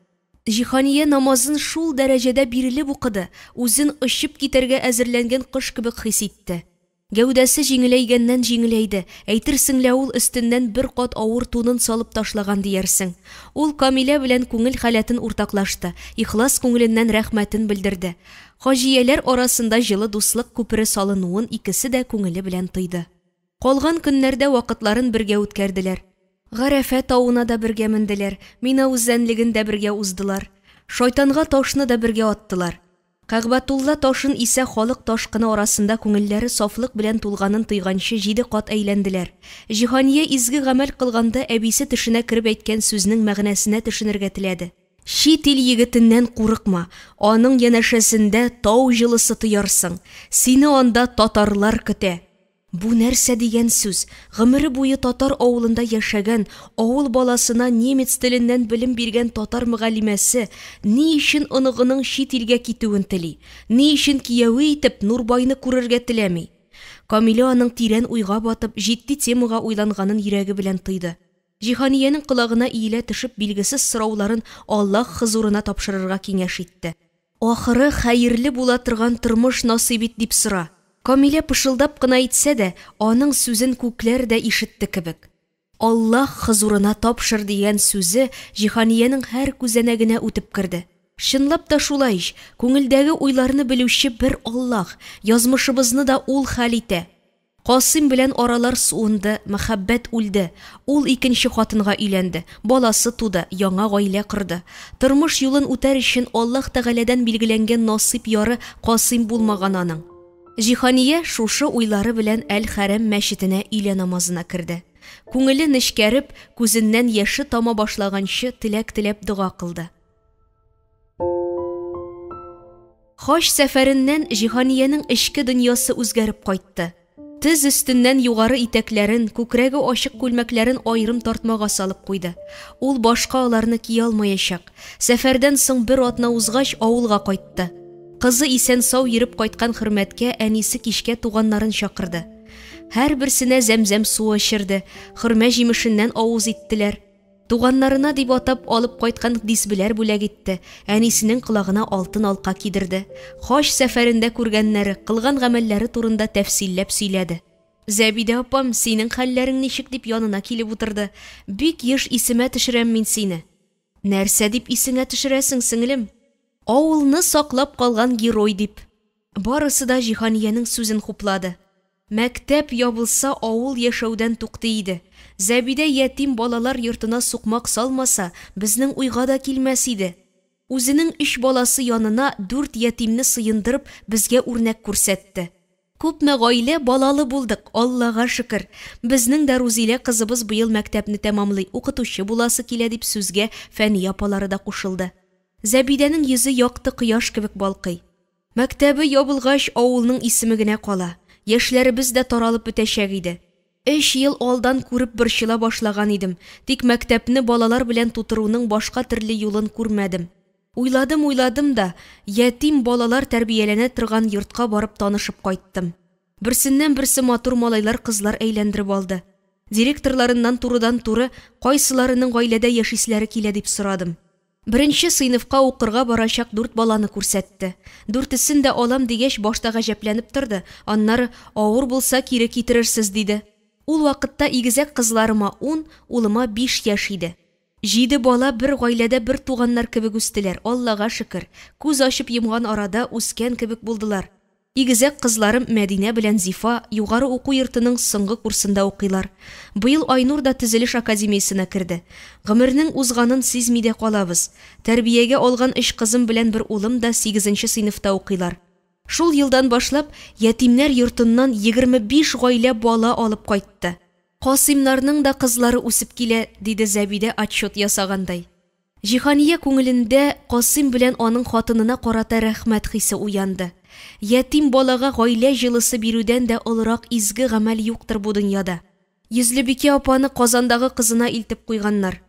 Җиһания намазын шул дәрәҗәдә бирелеп укыды, үзен очып китәргә әзерләнгән кош кебек хис итте. Гәүдәсе җиңеләйгәннән җиңеләйде. Әйтерсең лә ул өстеннән бер кат авыр тунын салып ташлаган диярсең. Ул Камилә белән күңел халәтен уртаклашты, ихлас күңеленнән рәхмәтен белдерде. Хаҗияләр арасында җылы дуслык күпере салынуын икесе дә күңеле белән тойды. Калган көннәрдә вакытларын бергә үткәрделәр. Гарәфә тауына да бергә менделәр, Мина үзәнлеген дә бергә уздылар. Шайтанга ташны да бергә аттылар. Кәгъбәтулла ташын исә халык ташкыны арасында күңелләре сафлык белән тулганын тойганчы 7 кат әйләнделәр. Җиһания изге гамәл кылганда әбисе тешенә кереп әйткән сүзнең мәгънәсенә төшенергә теләде. Чит ил егетеннән курыкма, аның янәшәсендә тау җылысы тоярсың. Сине анда татарлар көтә. Бу нәрсә дигән сүз? Гомере буе татар авылында яшәгән, авыл баласына немец теленнән белем биргән татар мөгаллимәсе ни өчен оныгының чит илгә китүен тели? Ни өчен кияүе итеп Нурбайны күрергә теләми? Камила аның тирән уйга батып, җитди темага уйланганын йөрәге белән тойды. Җиһаниянең колагына иелә төшеп, билгесез сорауларын Аллаһ хузурына тапшырырга киңәш итте. Ахыры хәерле була торган тормыш насыйп ит дип сора. Камилә пышылдап кына әйтсә дә, аның сүзен күкләр дә ишетте кебек. Аллаһ хузурына тапшыр дигән сүзе Җиһаниянең һәр күзәнәгенә үтеп керде. Чынлап та шулай ич, күңелдәге уйларны белүче бер Аллаһ, язмышыбызны да ул хәл итә. Касыйм белән аралар суынды, мәхәббәт үлде. Ул икенче хатынга өйләнде, баласы туды, яңа гаилә корды. Тормыш юлын үтәр өчен Аллаһ Тәгаләдән билгеләнгән насыйп яры Касыйм булмаган аның. Җиһания шушы уйлары белән Әл-Хәрәм мәчетенә өйлә намазына керде. Күңеле нечкәреп, күзеннән яше тама башлаганчы теләк теләп дуга кылды. Хаж сәфәреннән Җиһаниянең эчке дөньясы үзгәреп кайтты. Тез өстеннән югары итәкләрен, күкрәге ачык күлмәкләрен аерым тартмага салып куйды. Ул башка аларны кия алмаячак. Сәфәрдән соң бер атна узгач авылга кайтты. Кызы исән-сау йөреп кайткан Хөрмәткә әнисе кичкә туганнарын чакырды. Һәр берсенә зәмзәм суы эчерде, хөрмә җимешеннән авыз иттеләр. Туганнарына дип атап алып кайткан дисбеләр бүләк итте. Әнисенең колагына алтын алка кидерде. Хаж сәфәрендә күргәннәре, кылган гамәлләре турында тәфсилләп сөйләде. Зәбидә апам, синең хәлләрең ничек дип янына килеп утырды. Бик еш исемә төшерәм мин сине. Нәрсә дип исеңә төшерәсең, сеңлем? Авылны саклап калган герой дип. Барысы да Җиһаниянең сүзен хуплады. Мәктәп ябылса, авыл яшәүдән туктый иде. Зәбидә ятим балалар йортына сукмак салмаса, безнең уйга да килмәс иде. Үзенең 3 баласы янына 4 ятимне сыендырып, безгә үрнәк күрсәтте. Күпме гаилә балалы булдык, Аллага шөкер. Безнең дә Рузилә кызыбыз быел мәктәпне тәмамлый, укытучы буласы килә дип сүзгә Фәни апалары да кушылды. Зәбидәнең йөзе якты кояш кебек балкый. Мәктәбе ябылгач, авылның исеме генә кала. Яшьләребез дә таралып бетәчәк иде. 3 ел алдан күреп борчыла башлаган идем, тик мәктәпне балалар белән тутыруның башка төрле юлын күрмәдем. Уйладым да, ятим балалар тәрбияләнә торган йортка барып танышып кайттым. Берсеннән берсе матур малайлар, кызлар әйләндереп алды. Директорларыннан турыдан-туры кайсыларының гаиләдә яшисләре килә дип сорадым. Беренче сыйныфка укырга барачак 4 баланы күрсәтте. 4-сен дә алам дигәч башта гаҗәпләнеп торды, аннары авыр булса кире китерерсез диде. Ул вакытта игезәк кызларыма 10, улыма 5 яшь иде. 7 бала бер гаиләдә бер туганнар кебек үстеләр, Аллага шөкер. Күз ачып йомган арада үскән кебек булдылар. Игезәк кызларым Мәдинә белән Зифа югары уку йортының соңгы курсында укыйлар. Быел Айнур да төзелеш академиясенә керде. Гомернең узганын сизми дә калабыз. Тәрбиягә алган 3 кызым белән бер улым да 8нче сыйныфта укыйлар. Шул елдан башлап ятимнәр йортыннан 25 гаилә бала алып кайтты. Касыймнарның да кызлары үсеп килә, диде Зәбидә отчет ясагандай. Җиһания күңелендә Касыйм белән аның хатынына карата рәхмәт хисе уянды. Ятим балага гаилә җылысы бирүдән дә олырак изге гамәл юктыр бу дөньяда. Йөзлебикә апаны Казандагы кызына илтеп куйганнар.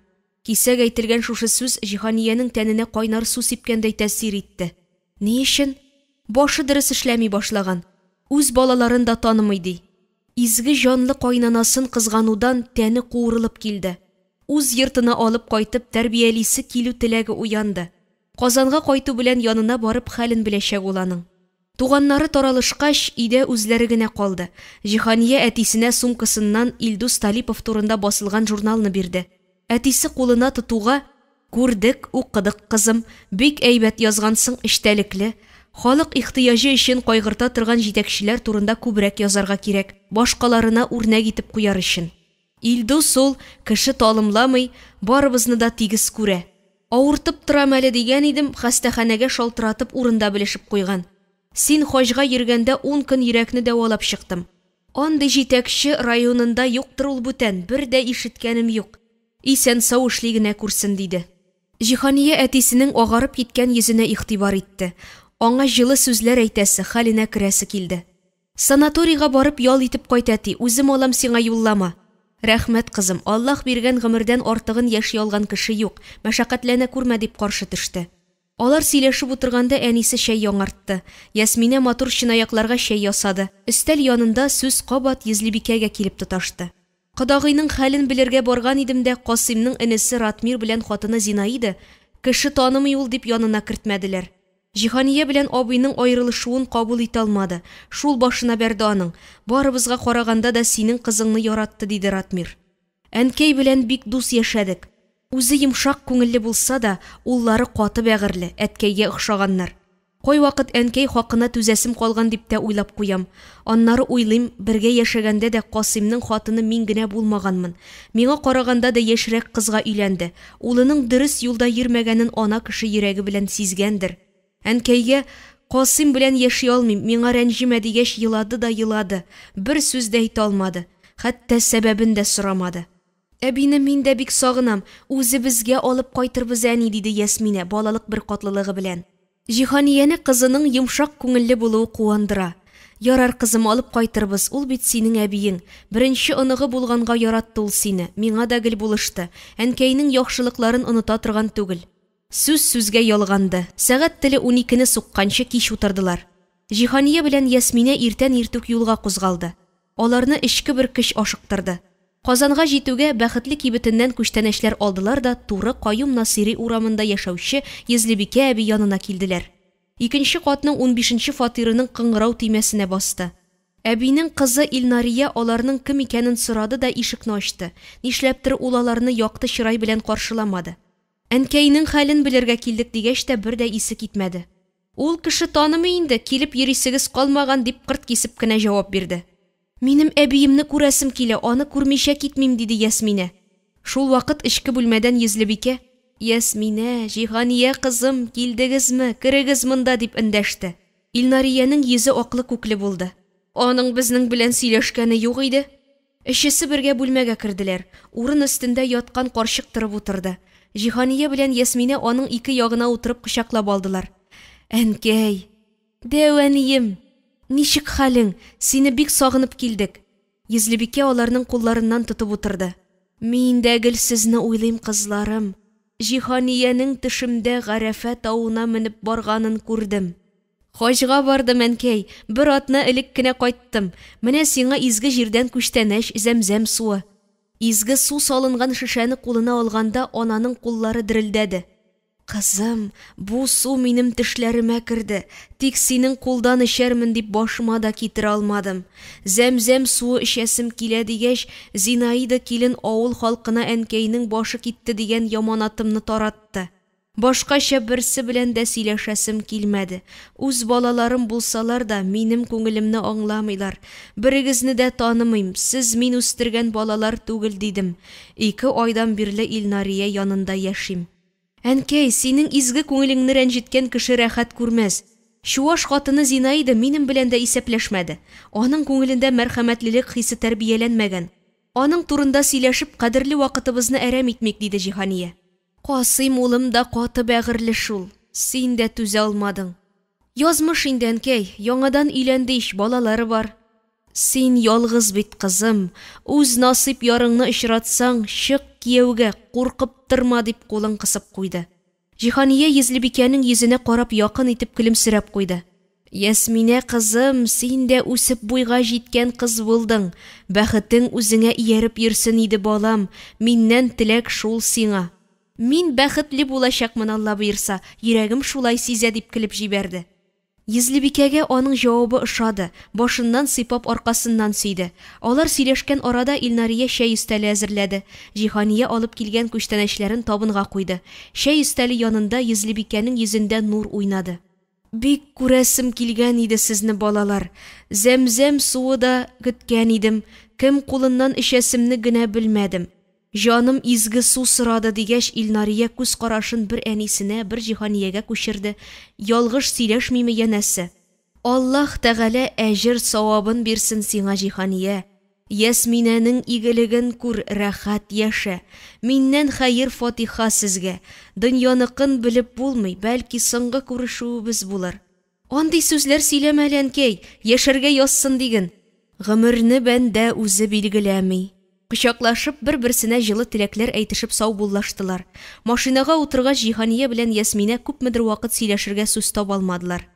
Кисәк әйтелгән шушы сүз Җиһаниянең тәненә кайнар су сипкәндәй тәэсир итте. Ни өчен? Башы дөрес эшләми башлаган. Үз балаларын да танымый ди. Изге җанлы кайнанасын кызганудан тәне куырылып килде. Үз йортына алып кайтып тәрбиялисе килү теләге уянды. Казанга кайту белән янына барып хәлен беләчәк ул аның. Туганнары таралышкач, өйдә үзләре генә калды. Җиһания әтисенә сумкасыннан Илдус Талипов турында басылган журналны бирде. Әтисе кулына тотуга: "Күрдек, укыдык, кызым, бик әйбәт язгансың, эчтәлекле. Халык ихтыяҗы өчен кайгырта торган җитәкчеләр турында күбрәк язарга кирәк, башкаларына үрнәк итеп куяр өчен. Илдус ул кеше талымламый, барыбызны да тигез күрә. Авыртып торам әле дигән идем, хастаханәгә шалтыратып урында белешеп куйган. Син хаҗга йөргәндә 10 көн йөрәкне дәвалап чыктым. Андый җитәкче районында юктыр ул бүтән, бер дә ишеткәнем юк. Исән сау эшли генә күрсен", диде. Җиһания әтисенең агарып киткән йөзенә игътибар итте. Аңа җылы сүзләр әйтәсе, хәленә керәсе килде. "Санаторийга барып ял итеп кайт әти, үзем алам, сиңа юллама." "Рәхмәт, кызым, Аллаһ биргән гомердән артыгын яши алган кеше юк, мәшәкатьләнә күрмә", дип каршы төште. Алар сөйләшеп утырганда әнисе чәй яңартты. Ясминә матур чынаякларга чәй ясады. Өстәл янында сүз кабат Йөзлебикәгә килеп тоташты. "Кодагыйның хәлен белергә барган идем дә, Касыймның энесе Ратмир белән хатыны Зинаида кеше танымый ул дип янына кертмәделәр. Җиһания белән абыйның аерылышуын кабул итә алмады. Шул башына бәрде аның. Барыбызга караганда да синең кызыңны яратты", диде Ратмир. "Әнкәй белән бик дус яшәдек. Үзе йомшак күңелле булса да, уллары каты бәгырьле, әткәйгә охшаганнар. Кайвакыт әнкәй хакына түзәсем калган дип тә уйлап куям. Аннары уйлыйм, бергә яшәгәндә дә Касыймның хатыны мин генә булмаганмын. Миңа караганда да яшьрәк кызга өйләнде. Улының дөрес юлда йөрмәгәнен ана кеше йөрәге белән сизгәндер. Әнкәйгә Касыйм белән яши алмыйм, миңа рәнҗемә дигәч елады да елады. Бер сүз дә әйтә алмады. Хәтта сәбәбен дә сорамады. Әбине мин дә бик сагынам, үзе безгә алып кайтырбыз әни", диде Ясминә балалык бер катлылыгы белән. Җиһанияне кызының йомшак күңелле булуы куандыра. "Ярар, кызым, алып кайтырбыз, ул бит синең әбиең. Беренче оныгы булганга яратты ул сине, миңа да гел булышты. Әнкәйнең яхшылыкларын оныта торган түгел." Сүз сүзгә ялганды. Сәгать теле 12-не сукканчы кич утырдылар. Җиһания белән Ясминә иртән иртүк юлга кузгалды. Аларны эчке бер көч ашыктырды. Казанга җитүгә бәхетле кибетеннән күчтәнәчләр алдылар да туры Каюм Насыйри урамында яшәүче Йөзлебикә әби янына килделәр. Икенче катның 15нче фатирының кыңгырау тимәсенә басты. Әбинең кызы Илнария аларның кем икәнен сорады да ишекне ачты. Нишләптер ул аларны якты чырай белән каршыламады. "Әнкәйнең хәлен белергә килдек" дигәч тә бер дә исе китмәде. "Ул кеше танымый инде, килеп йөрисегез калмаган", дип кырт кисеп кенә җавап бирде. "Минем әбиемне күрәсем килә, аны күрмичә китмим", диде Ясминә. Шул вакыт эчке бүлмәдән Йөзлебикә: "Ясминә, Җиһания кызым, килдегезме? Керегез монда", дип эндәште. Илнариянең йөзе аклы күкле булды. Аның безнең белән сөйләшкәне юк иде. Эчесе бергә бүлмәгә керделәр. Урын өстендә яткан карчык торып утырды. Җиһания белән Ясминә аның ике ягына утырып кочаклап алдылар. "Әнкәй, дәвәнием, ничек хәлең? Сине бик сагынып килдек." Йөзлебикә аларның кулларыннан тотып утырды. "Мин дә гел сезне уйлыйм, кызларым. Җиһаниянең төшемдә Гарәфә тауына менеп барганын күрдем. Хаҗга бардым, әнкәй, бер атна элек кенә кайттым. Менә сиңа изге җирдән күчтәнәч, зәмзәм суы." Изге су салынган шешәне кулына алганда ананың куллары дерелдәде. "Кызым, бу су минем тешләремә керде. Тик синең кулдан эчәрмен дип башыма да китерә алмадым. Зәмзәм суы эчәсем килә дигәч, Зинаида килен авыл халкына әнкәйнең башы китте дигән яманатымны таратты. Башкача берсе белән дә сөйләшәсем килмәде. Үз балаларым булсалар да минем күңелемне аңламыйлар. Берегезне дә танымыйм, сез мин үстергән балалар түгел дидем. 2 айдан бирле Илнария янында яшим. Әнкәй, синең изге күңелеңне рәнҗеткән кеше рәхәт күрмәс. Чуаш хатыны Зинаида минем белән дә исәпләшмәде. Аның күңелендә мәрхәмәтлелек хисе тәрбияләнмәгән. Аның турында сөйләшеп кадерле вакытыбызны әрәм итмик, диде Җиһания. Касыйм улым да каты бәгырле шул. Син дә түзә алмадың. Язмыш инде, әнкәй, яңадан өйләнде ич, балалары бар. Син ялгыз бит, кызым. Үз насыйп ярыңны очратсаң, чык кияүгә, куркып тырма, дип кулын кысып куйды. Җиһания Йөзлебикәнең йөзенә карап якын итеп көлемсерәп куйды. Ясминә кызым, син дә үсеп буйга җиткән кыз булдың. Бәхетең үзеңә ияреп йөрсен иде, балам. Миннән теләк шул сиңа. Мин бәхетле булачакмын, Алла боерса, йөрәгем шулай сизә, дип көлеп җибәрде. Йөзлебикәгә аның җавабы ошады. Башыннан сыйпап аркасыннан сөйде. Алар сөйләшкән арада Илнария чәй өстәле әзерләде. Җиһания алып килгән күчтәнәчләрен табынга куйды. Чәй өстәле янында Йөзлебикәнең йөзендә нур уйнады. Бик күрәсем килгән иде сезне, балалар. Зәмзәм суы да көткән идем. Кем кулыннан эчәсемне генә белмәдем. Җаным изге су сорады, дигәч, Илнария күз карашын бер әнисенә, бер Җиһаниягә күчерде. Ялгыш сөйләшмиме янәсе? Аллаһ Тәгалә әҗр савабын бирсен сиңа, Җиһания. Ясминәнең игелеген күр, рәхәт яшә. Миннән хәер фатиха сезгә. Дөньяныкын белеп булмый, бәлки соңгы күрешүебез булыр. Андый сүзләр сөйләмә, әнкәй, яшәргә язсын диген. Гомерне бәндә үзе билгеләми. Кычаклашып, бер-берсенә җылы теләкләр әйтешеп саубуллаштылар. Машинага утыргач, Җиһания белән Ясминә күпмедер вакыт сөйләшергә сүз таба алмадылар.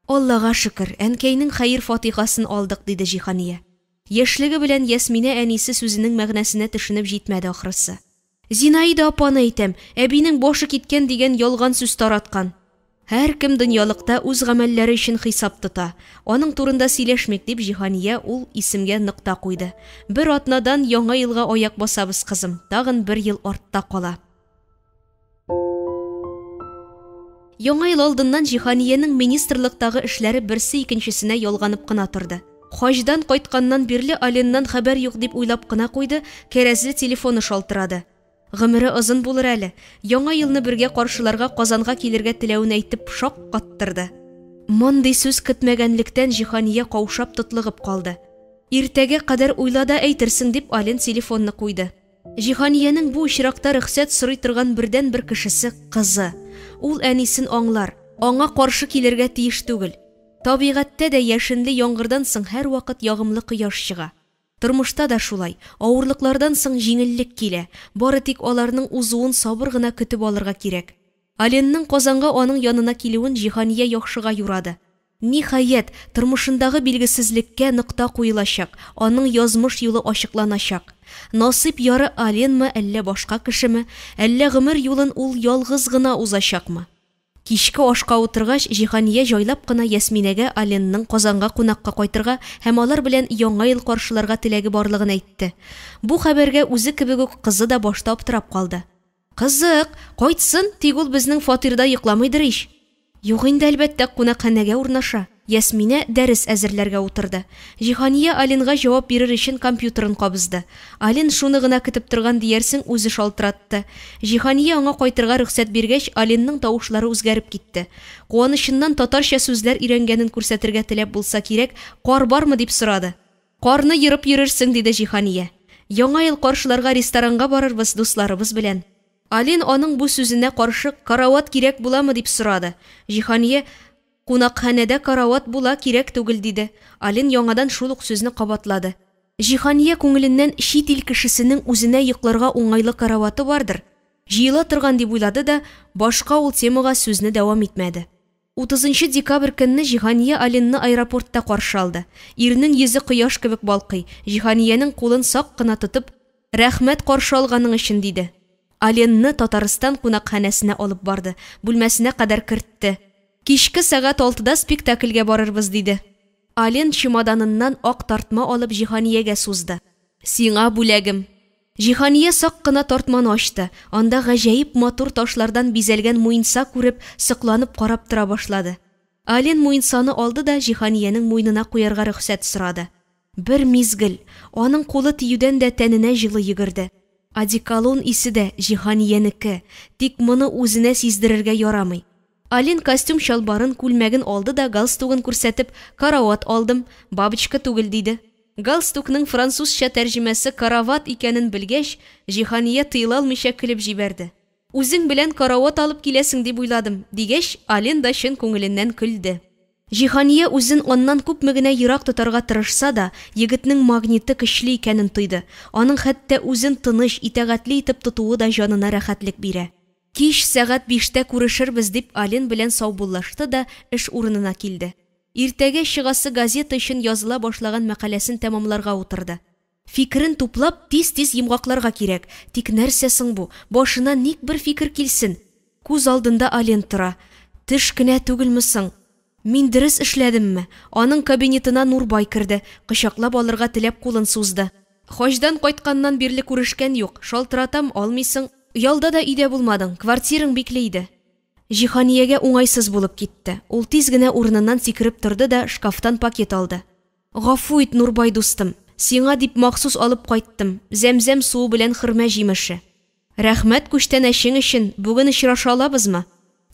Аллага шөкер, әнкәйнең хәер фатихасын алдык, диде Җиһания. Яшьлеге белән Ясминә әнисе сүзенең мәгънәсенә төшенеп җитмәде ахрысы. Зинаида апаны әйтәм, әбинең башы киткән дигән ялган сүз тараткан. Һәр кем дөньялыкта үз гамәлләре өчен хисап тота. Аның турында сөйләшмик, дип Җиһания ул исемгә нокта куйды. Бер атнадан яңа елга аяк басабыз, кызым. Тагын 1 ел артта кала. Яңа ел алдыннан Җиһаниянең министрлыктагы эшләре берсе икенчесенә ялганып кына торды. Хаҗдан кайтканнан бирле Аленнан хәбәр юк, дип уйлап кына куйды, кәрәзле телефоны шалтырады. Гомере озын булыр әле. Яңа елны бергә каршыларга Казанга килергә теләвен әйтеп шак каттырды. Мондый сүз көтмәгәнлектән Җиһания каушап тотлыгып калды. Иртәгә кадәр уйлада әйтерсең, дип Ален телефонны куйды. Җиһаниянең бу очракта рөхсәт сорый торган бердән бер кешесе кызы. Ул әнисен аңлар, аңа каршы килергә тиеш түгел. Табигатьтә дә яшенле яңгырдан соң һәр вакыт ягымлы кояш чыга. Тормышта да шулай. Авырлыклардан соң җиңеллек килә. Бары тик аларның узуын сабыр гына көтеп алырга кирәк. Аленның Казанга аның янына килүен Җиһания яхшыга юрады. Ниһаять, тормышындагы билгесезлеккә нокта куелачак, аның язмыш юлы ачыкланачак. Насыйп яры Аленме, әллә башка кешеме, әллә гомер юлын ул ялгыз гына узачакмы? Кичке ашка утыргач, Җиһания җайлап кына Ясминәгә Аленның Казанга кунакка кайтырга һәм алар белән яңа ел каршыларга теләге барлыгын әйтте. Бу хәбәргә үзе кебек үк кызы да башта аптырап калды. Кызык, кайтсын, тик ул безнең фатирда йокламыйдыр ич. Юк инде, әлбәттә, кунакханәгә урнаша. Ясминә дәрес әзерләргә утырды. Җиһания Аленга җавап бирер өчен компьютерын кабызды. Ален шуны гына көтеп торган диярсең, үзе шалтыратты. Җиһания аңа кайтырга рөхсәт биргәч, Аленның тавышлары үзгәреп китте. Куанычыннан татарча сүзләр өйрәнгәнен күрсәтергә теләп булса кирәк, кар бармы дип сорады. Карны йырып йөрерсең, диде Җиһания. Яңа ел каршыларга ресторанга барырбыз дусларыбыз белән. Ален аның бу сүзенә каршы карават кирәк буламы дип сорады. Җиһания кунакханәдә карават була, кирәк түгел, диде. Ален яңадан шул ук сүзне кабатлады. Җиһания күңеленнән чит ил кешесенең үзенә йокларга уңайлы караваты бардыр. Җыела торган дип уйлады да, башка ул темага сүзне дәвам итмәде. 30 декабрь көнне Җиһания Аленны аэропортта каршы алды. Ирнең йөзе кояш кебек балкый. Җиһаниянең кулын сак кына тотып, "Рәхмәт каршы алганың өчен", диде. Аленны Татарстан кунакханәсенә алып барды. Бүлмәсенә кадәр кертте. Кичке сәгать 6-да спектакльгә барырбыз, диде. Ален чемоданыннан ак тартма алып Җиһаниягә сузды. "Сиңа бүләгем. Җиһания сак кына тартманы ачты. Анда гаҗәеп матур ташлардан бизәлгән муенса күреп, сыкланып карап тора башлады. Ален муенсаны алды да Җиһаниянең муенына куярга рөхсәт сорады. Бер мизгел, аның кулы тиюдән дә тәненә җылы йөгерде. Одеколон исе дә Җиһаниянеке, тик моны үзенә сиздерергә ярамый. Ален костюм чалбарын, күлмәген алды да галстугын күрсәтеп, карават алдым, бабочка түгел диде. Галстукның французча тәрҗемәсе карават икәнен белгәч, Җиһания тыела алмыйча көлеп җибәрде. Үзең белән карават алып киләсең дип уйладым, дигәч, Ален да чын күңеленнән көлде. Җиһания үзен аннан күпме генә ерак тотарга тырышса да, егетнең магниты көчле икәнен тойды. Аның хәтта үзен тыныч, итәгатьле итеп тотуы да җанына рәхәтлек бирә. Кич сәгать 5-тә күрешербез дип Ален белән саубуллашты да эш урынына килде. Иртәгә чыгасы газета өчен языла башлаган мәкаләсен тәмамларга утырды. Фикерен туплап, тиз-тиз йомгакларга кирәк. Тик нәрсә соң бу? Башына ник бер фикер килсен? Күз алдында Ален тора. Теш кенә түгелме соң? Мин дөрес эшләдемме? Аның кабинетына Нурбай керде, кычаклап алырга теләп кулын сузды. Хаҗдан кайтканнан бирле күрешкән юк. Шалтыратам, алмыйсың. Ялда да өйдә булмадың, квартираң бикле иде. Җиһаниягә уңайсыз булып китте. Ул тиз генә урыныннан сикереп торды да шкафтан пакет алды. Гафу ит, Нурбай дустым. Сиңа дип махсус алып кайттым. Зәмзәм суы белән хөрмә җимеше. Рәхмәт күчтәнәшең өчен. Бүген очраша алабызмы?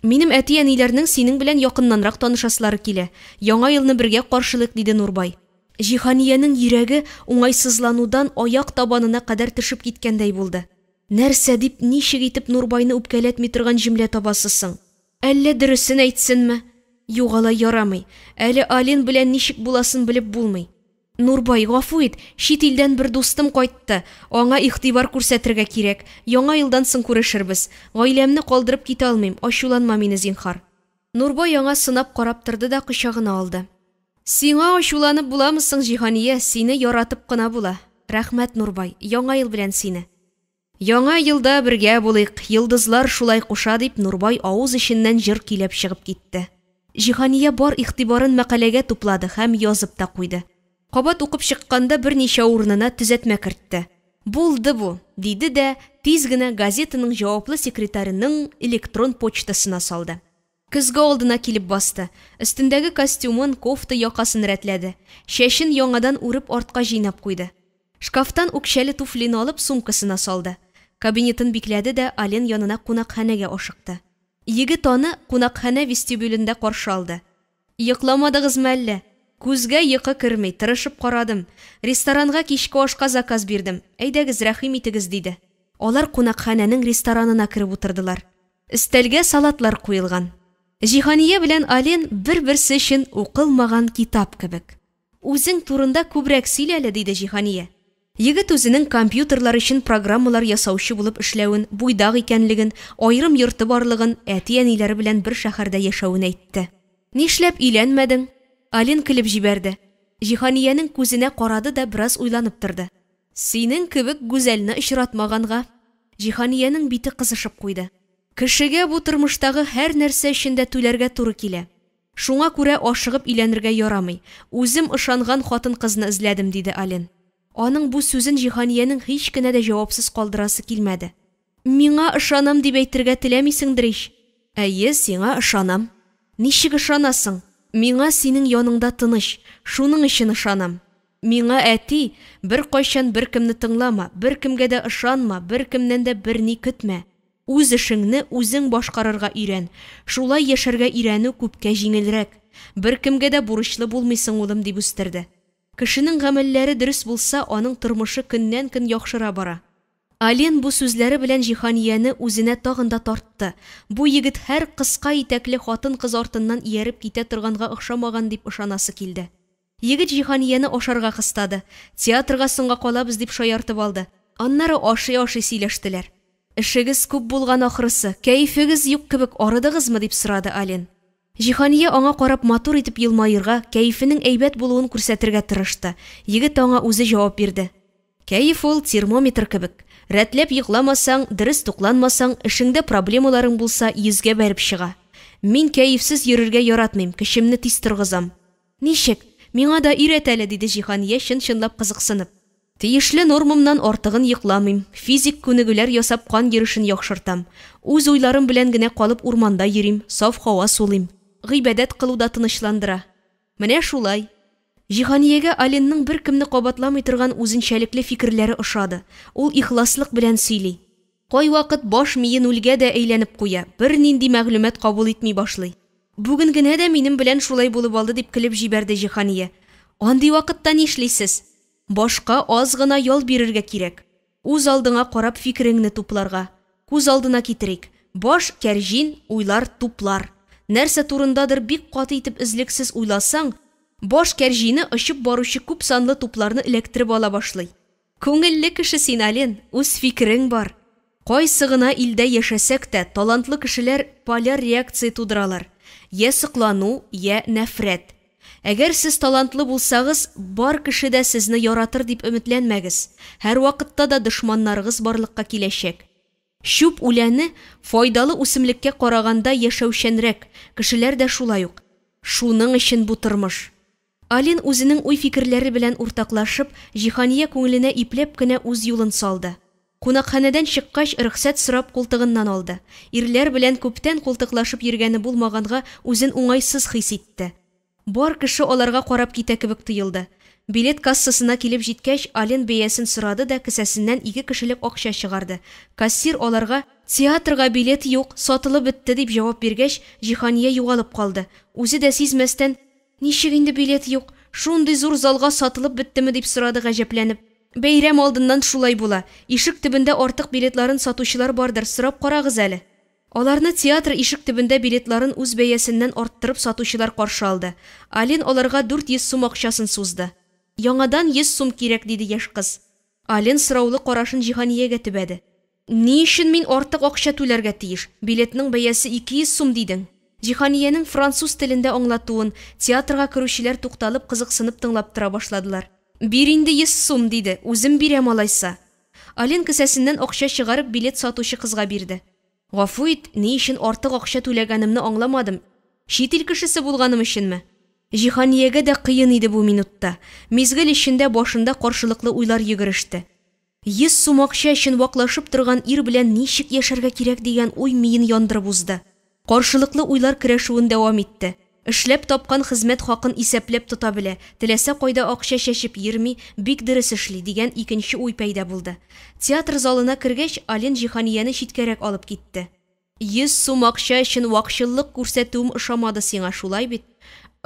Минем әти-әниләрнең синең белән якыннанрак танышаслары килә. Яңа елны бергә каршылык, диде Нурбай. Җиһаниянең йөрәге уңайсызланудан аяк табанына кадәр төшеп киткәндәй булды. Нәрсә дип, ничек итеп Нурбайны үпкәләтми торган җөмлә табасысың? Әллә дөресен әйтсенме? Югала ярамый. Әле Ален белән ничек буласын белеп булмый. Нурбай, гафу ит, чит илдән бер дустым кайтты. Аңа игътибар күрсәтергә кирәк. Яңа елдан соң күрешербез. Гаиләмне калдырып китә алмыйм. Ачуланма мине, зинһар. Нурбай аңа сынап карап торды да кочагына алды. Сиңа ачуланып буламы соң, Җиһания? Сине яратып кына була. Рәхмәт, Нурбай. Яңа ел белән сине. Яңа елда бергә булыйк. Йылдызлар шулай куша, дип Нурбай авыз эченнән җыр килеп чыгып китте. Җиһания бар игътибарын мәкаләгә туплады һәм язып та куйды. Кабат укып чыкканда берничә урынына төзәтмә кертте. Булды бу, диде дә тиз генә газетаның җаваплы секретарының электрон почтасына салды. Көзгә алдына килеп басты. Өстендәге костюмын, кофта якасын рәтләде. Чәчен яңадан үреп артка җыйнап куйды. Шкафтан үкчәле туфлины алып сумкасына салды. Кабинетын бикләде дә Ален янына кунакханәгә ашыкты. Егет аны кунакханә вестибюлендә каршы алды. Йокламадыгызмы әллә? Күзгә йокы кермәй, тырышып карадым. Ресторанга кичке ашка заказ бирдем. Әйдәгез, рәхим итегез, диде. Алар кунакханәнең ресторанына кереп утырдылар. Өстәлгә салатлар куелган. Җиһания белән Ален бер-берсе өчен укылмаган китап кебек. Үзең турында күбрәк сөйләле, диде Җиһания. Егет үзенең компьютерлар өчен программалар ясаучы булып эшләвен, буйдак икәнлеген, аерым йорты барлыгын, әти-әниләре белән бер шәһәрдә яшәвен әйтте. Нишләп өйләнмәдең? Ален көлеп җибәрде. Җиһаниянең күзенә карады да бераз уйланып торды. Синең кебек гүзәлне очратмаганга. Җиһаниянең бите кызышып куйды. Кешегә бу тормыштагы һәр нәрсә өчен дә түләргә туры килә. Шуңа күрә ашыгып өйләнергә ярамый. Үзем ышанган хатын-кызны эзләдем, диде Ален. Аның бу сүзен Җиһаниянең һич кенә дә җавапсыз калдырасы килмәде. Миңа ышанам дип әйтергә теләмисеңдер ич? Әйе, сиңа ышанам. Ничек ышанасың? Миңа синең яныңда тыныч, шуның өчен ышанам. Миңа әти, бер кайчан беркемне тыңлама, беркемгә дә ышанма, беркемнән дә берни көтмә. Үз эшеңне үзең башкарырга өйрән. Шулай яшәргә өйрәнү күпкә җиңелрәк. Беркемгә дә бурычлы булмыйсың, улым, дип үстерде. Кешенең гамәлләре дөрес булса, аның тормышы көннән-көн яхшыра бара. Ален бу сүзләре белән Җиһанияне үзенә тагын да тартты. Бу егет һәр кыска итәкле хатын-кыз артыннан ияреп китә торганга охшамаган дип ышанасы килде. Егет Җиһанияне ашарга кыстады. Театрга соңга калабыз дип шаяртып алды. Аннары ашый-ашый сөйләштеләр. Эшегез күп булган ахрысы, кәефегез юк кебек, арыдыгызмы, дип сорады Ален. Җиһания аңа карап матур итеп елмаерга, кәефенең әйбәт булуын күрсәтергә тырышты. Егет аңа үзе җавап бирде. Кәеф ул термометр кебек. Рәтләп йокламасаң, дөрес тукланмасаң, эшеңдә проблемаларың булса, йөзгә бәреп чыга. Мин кәефсез йөрергә яратмыйм, кешемне тиз торгызам. Ничек? Миңа да өйрәт әле, диде Җиһания чын-чынлап кызыксынып. Тиешле нормамнан артыгын йокламыйм. Физик күнегүләр ясап кан йөришен яхшыртам. Үз уйларым белән генә калып урманда йөрим, саф һава сулыйм. Гыйбадәт кылуда тынычландыра. Менә шулай. Җиһаниягә Алинның бер кемне кабатламый торган үзенчәлекле фикерләре ошады. Ул ихласлык белән сөйли. Кай вакыт баш миен үлгә дә әйләнеп куя, бер нинди мәгълүмат кабул итми башлый. Бүген генә дә минем белән шулай булып алды дип килеп җибәрде Җиһания. Андый вакытта нишлисез? Башка аз гына ял бирергә кирәк. Үз алдыңа карап фикереңне тупларга. Күз алдына китерик. Баш кәрҗин, уйлар туплар. Нәрсә турындадыр бик каты итеп излексез уйласаң, баш кәрҗине очып баручы күп санлы тупларны эләктереп ала башлый. Күңелле кеше син, Алин, үз фикерең бар. Кайсы гына илдә яшәсәк тә, талантлы кешеләр поляр реакция тудыралар. Я сыклану, я нәфрәт. Әгәр сез талантлы булсагыз, бар кеше дә сезне яратыр дип өметләнмәгез. Һәр вакытта да дошманнарыгыз барлыкка киләчәк. Шүп үләне файдалы үсемлеккә караганда яшәүчәнрәк, кешеләр дә шулай ук. Шуның өчен бу тормыш. Алин үзенең уй-фикерләре белән уртаклашып, Җиһания күңеленә ипләп кенә үз юлын салды. Кунакханәдән чыккач, рөхсәт сорап култыгыннан алды. Ирләр белән күптән култыклашып йөргәне булмаганга, үзен уңайсыз хис итте. Бар кеше аларга карап китә кебек тоелды. Билет кассасына килеп җиткәч, Алин бәясен сорады да кесәсеннән 2 кешелек акча чыгарды. Кассир аларга «Театрга билет юк, сатылып бетте» дип җавап биргәч, Җиһания югалып калды. Үзе дә сизмәстән «Ничек инде билет юк? Шундый зур залга сатылып беттеме?» дип сорады гаҗәпләнеп. Бәйрәм алдыннан шулай була. Ишек төбендә артык билетларын сатучылар бардыр, сорап карагыз әле. Аларны театр ишек төбендә билетларын үз бәясеннән арттырып сатучылар каршы алды. Алин аларга 400 сум акчасын сузды. Яңадан 100 сум кирәк, диде яшь кыз. Алин сораулы карашын Җиһаниягә төбәде. Ни өчен мин артык акча түләргә тиеш? Билетның бәясе 200 сум дидең. Җиһаниянең француз телендә аңлатуын театрга керүчеләр тукталып кызыксынып тыңлап тора башладылар. Бир инде 100 сум, диде. Үзем бирәм алайса. Алин кесәсеннән акча чыгарып билет сатучы кызга бирде. Гафу ит, ни өчен артык акча түләгәнемне аңламадым. Чит ил кешесе булганым өченме? Җиһаниягә дә кыен иде бу минутта. Мизгел эчендә башында каршылыклы уйлар йөгереште. 100 сум акча өчен ваклашып торган ир белән ничек яшәргә кирәк дигән уй миен яндырып узды. Каршылыклы уйлар көрәшүен дәвам итте. Эшләп тапкан хезмәт хакын исәпләп тота белә, теләсә кайда акча чәчеп йөрми, бик дөрес эшли дигән икенче уй пәйда булды. Театр залына кергәч, Алин Җиһанияне читкәрәк алып китте. 100 сум акча өчен вакчылык күрсәтүем ошамады сиңа, шулай бит?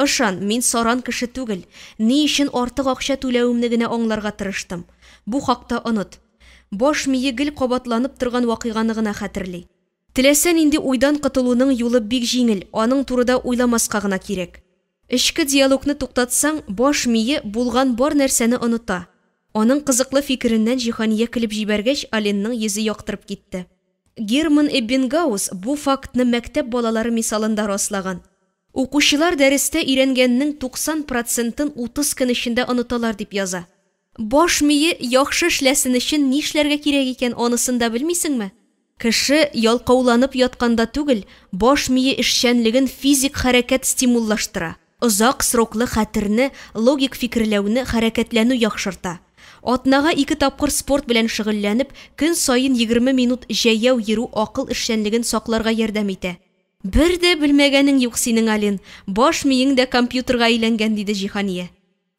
Ышан, мин саран кеше түгел. Ни өчен артык акча түләвемне генә аңларга тырыштым. Бу хакта оныт. Баш мие гел кабатланып торган вакыйганы гына хәтерли. Теләсән инде уйдан кытылуның юлы бик җиңел, аның турыда уйламаска гына кирәк. Эчке диалогны туктатсаң, баш мие булган бар нәрсәне оныта. Аның кызыклы фикереннән Җиһания килеп җибәргәч, Алинның йөзе яктырып китте. Герман Эббингаус бу фактны мәктәп балалары мисалында раслаган. Укучылар дәрестә өйрәнгәннең 90%-ын 30 көн эчендә оныталар дип яза. Баш мие яхшы эшләсен өчен нишләргә кирәк икән, анысын да белмисеңме? Кеше ялкауланып ятканда түгел, баш мие эшчәнлеген физик хәрәкәт стимуллаштыра. Озак сроклы хәтерне, логик фикерләүне, хәрәкәтләнү яхшырта. Атнага 2 тапкыр спорт белән шөгыльләнеп, көн саен 20 минут җәяү йөрү акыл эшчәнлеген сакларга ярдәм итә. Бер дә белмәгәнең юк синең, Алин. Баш миең дә компьютерга әйләнгән, диде Җиһания.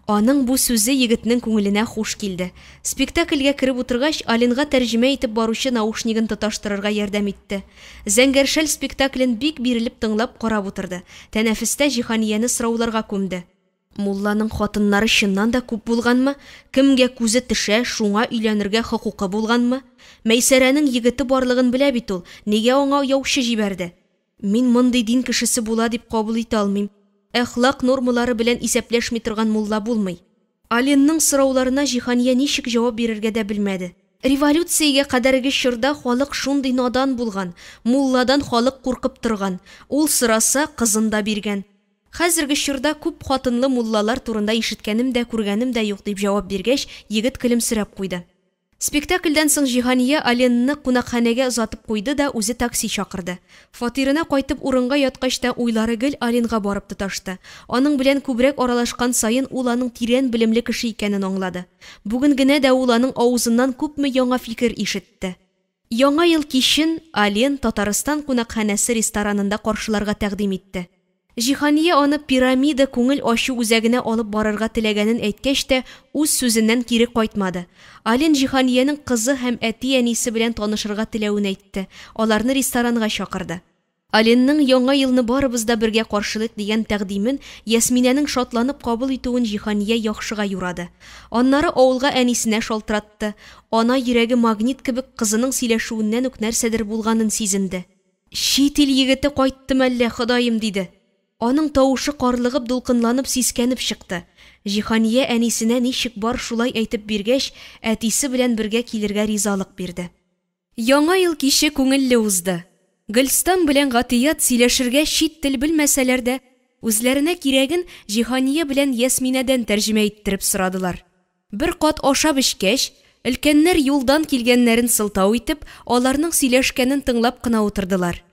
Аның бу сүзе егетнең күңеленә хуш килде. Спектакльгә кереп утыргач, Алинга тәрҗемә итеп баручы наушнигын тоташтырырга ярдәм итте. Зәңгәршәл спектаклен бик бирелеп тыңлап карап утырды. Тәнәфестә Җиһанияне сорауларга күмде. Мулланың хатыннары чыннан да күп булганмы? Кемгә күзе төшә, шуңа өйләнергә хокукы булганмы? Мәйсәрәнең егете барлыгын белә бит ул. Нигә аңа яучы җибәрде? Мин мондый дин кешесе була дип кабул итә алмыйм. Әхлак нормалары белән исәпләшми торган мулла булмый. Алинның сорауларына Җиһания ничек җавап бирергә дә белмәде. Революциягә кадәрге чорда халык шундый надан булган, мулладан халык куркып торган. Ул сораса, кызын да биргән. Хәзерге чорда күп хатынлы муллалар турында ишеткәнем дә, күргәнем дә юк, дип җавап биргәч, егет көлемсерәп куйды. Спектакльдән соң Җиһания Аленны кунакханәгә озатып куйды да үзе такси чакырды. Фатирына кайтып урынга яткач та уйлары гел Аленга барып тоташты. Аның белән күбрәк аралашкан саен ул аның тирән белемле кеше икәнен аңлады. Бүген генә дә ул аның авызыннан күпме яңа фикер ишетте. Яңа ел кичен Ален Татарстан кунакханәсе ресторанында каршыларга тәкъдим итте. Җиһания аны пирамида күңел ачу үзәгенә алып барырга теләгәнен әйткәч тә, үз сүзеннән кире кайтмады. Ален Җиһанияның кызы һәм әти-әнисе белән танышырга теләвен әйтте. Аларны ресторанга чакырды. Аленның яңа елны барыбыз да бергә каршылык дигән тәкъдимен Ясминәнең шатланып кабул итүен Җиһания яхшыга юрады. Аннары авылга әнисенә шалтыратты. Ана йөрәге магнит кебек кызының сөйләшүеннән үк нәрсәдер булганын сизенде. Чит ил егете кайттым әллә, Ходаем, диде. Аның тавышы карлыгып, дулкынланып, сискәнеп чыкты. Җиһания әнисенә ничек бар шулай әйтеп биргәч, әтисе белән бергә килергә ризалык бирде. Яңа ел киче күңелле узды. Гөлстан белән Гатият сөйләшергә чит тел белмәсәләр дә, үзләренә кирәген Җиһания белән Ясминәдән тәрҗемә иттереп сорадылар. Бер кат ашап эчкәч, өлкәннәр юлдан килгәннәрен сылтау итеп, аларның сөйләшкәнен тыңлап кына утырдылар.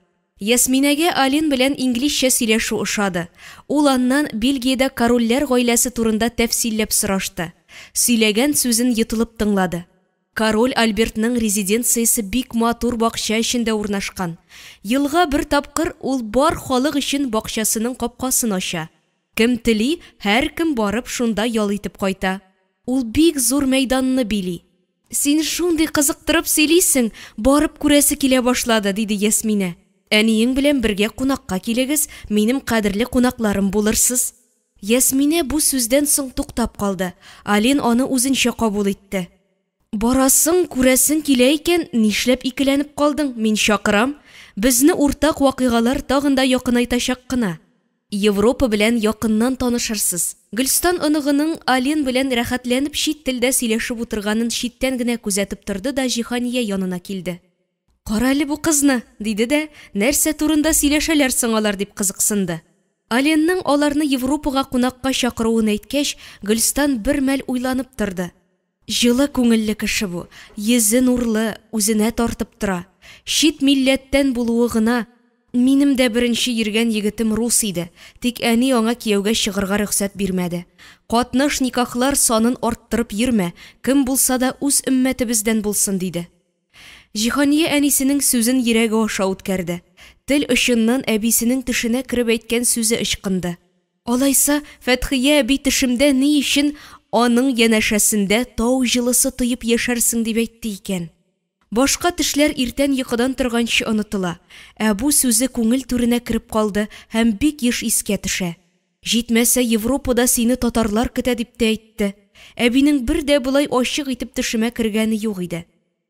Ясминәгә Ален белән инглизчә сөйләшү ошады. Ул аннан Бельгиядә корольләр гаиләсе турында тәфсилләп сорашты. Сөйләгән сүзен йотылып тыңлады. Король Альбертның резиденциясе бик матур бакча эчендә урнашкан. Елга бер тапкыр ул бар халык өчен бакчасының капкасын ача. Кем тели, һәркем барып шунда ял итеп кайта. Ул бик зур мәйданны били. Син шундый кызыктырып сөйлисең, барып күрәсе килә башлады, диде Ясминә. Әниең белән бергә кунакка килегез, минем кадерле кунакларым булырсыз. Ясминә бу сүздән соң туктап калды. Ален аны үзенчә кабул итте. Барасың, күрәсең килә икән, нишләп икеләнеп калдың? Мин чакырам. Безне уртак вакыйгалар тагын да якынайтачак кына. Европа белән якыннан танышырсыз. Гөлстан оныгының Ален белән рәхәтләнеп чит телдә сөйләшеп утырганын читтән генә күзәтеп торды да Җиһания янына килде. Каралы бу кызны, диде дә, нәрсә турында сөйләшәләр соң алар дип кызыксынды. Аленның аларны Европага кунакка чакыруын әйткәч, Гөлстан бер мәл уйланып торды. Җылы күңелле кеше бу, йөзе нурлы, үзенә тартып тора. Чит милләттән булуы гына. Минем дә беренче йөргән егетем рус иде, тик әни аңа кияүгә чыгарга рөхсәт бирмәде. Катнаш никахлар санын арттырып йөрмә, кем булса да үз өммәтебездән булсын, диде. Җиһания әнисенең сүзен йөрәге аша үткәрде. Тел очыннан әбисенең тешенә кереп әйткән сүзе ычкынды. Алайса, Фәтхия әби тешемдә ни өчен аның янәшәсендә тау җылысы тоеп яшәрсең дип әйтте икән. Башка тешләр иртән йокыдан торганчы онытыла. Бу сүзе күңел түренә кереп калды һәм бик еш искә төшә. Җитмәсә, Европада сине татарлар көтә дип тә әйтте. Әбинең бер дә булай ачык итеп төшемә кергәне юк иде.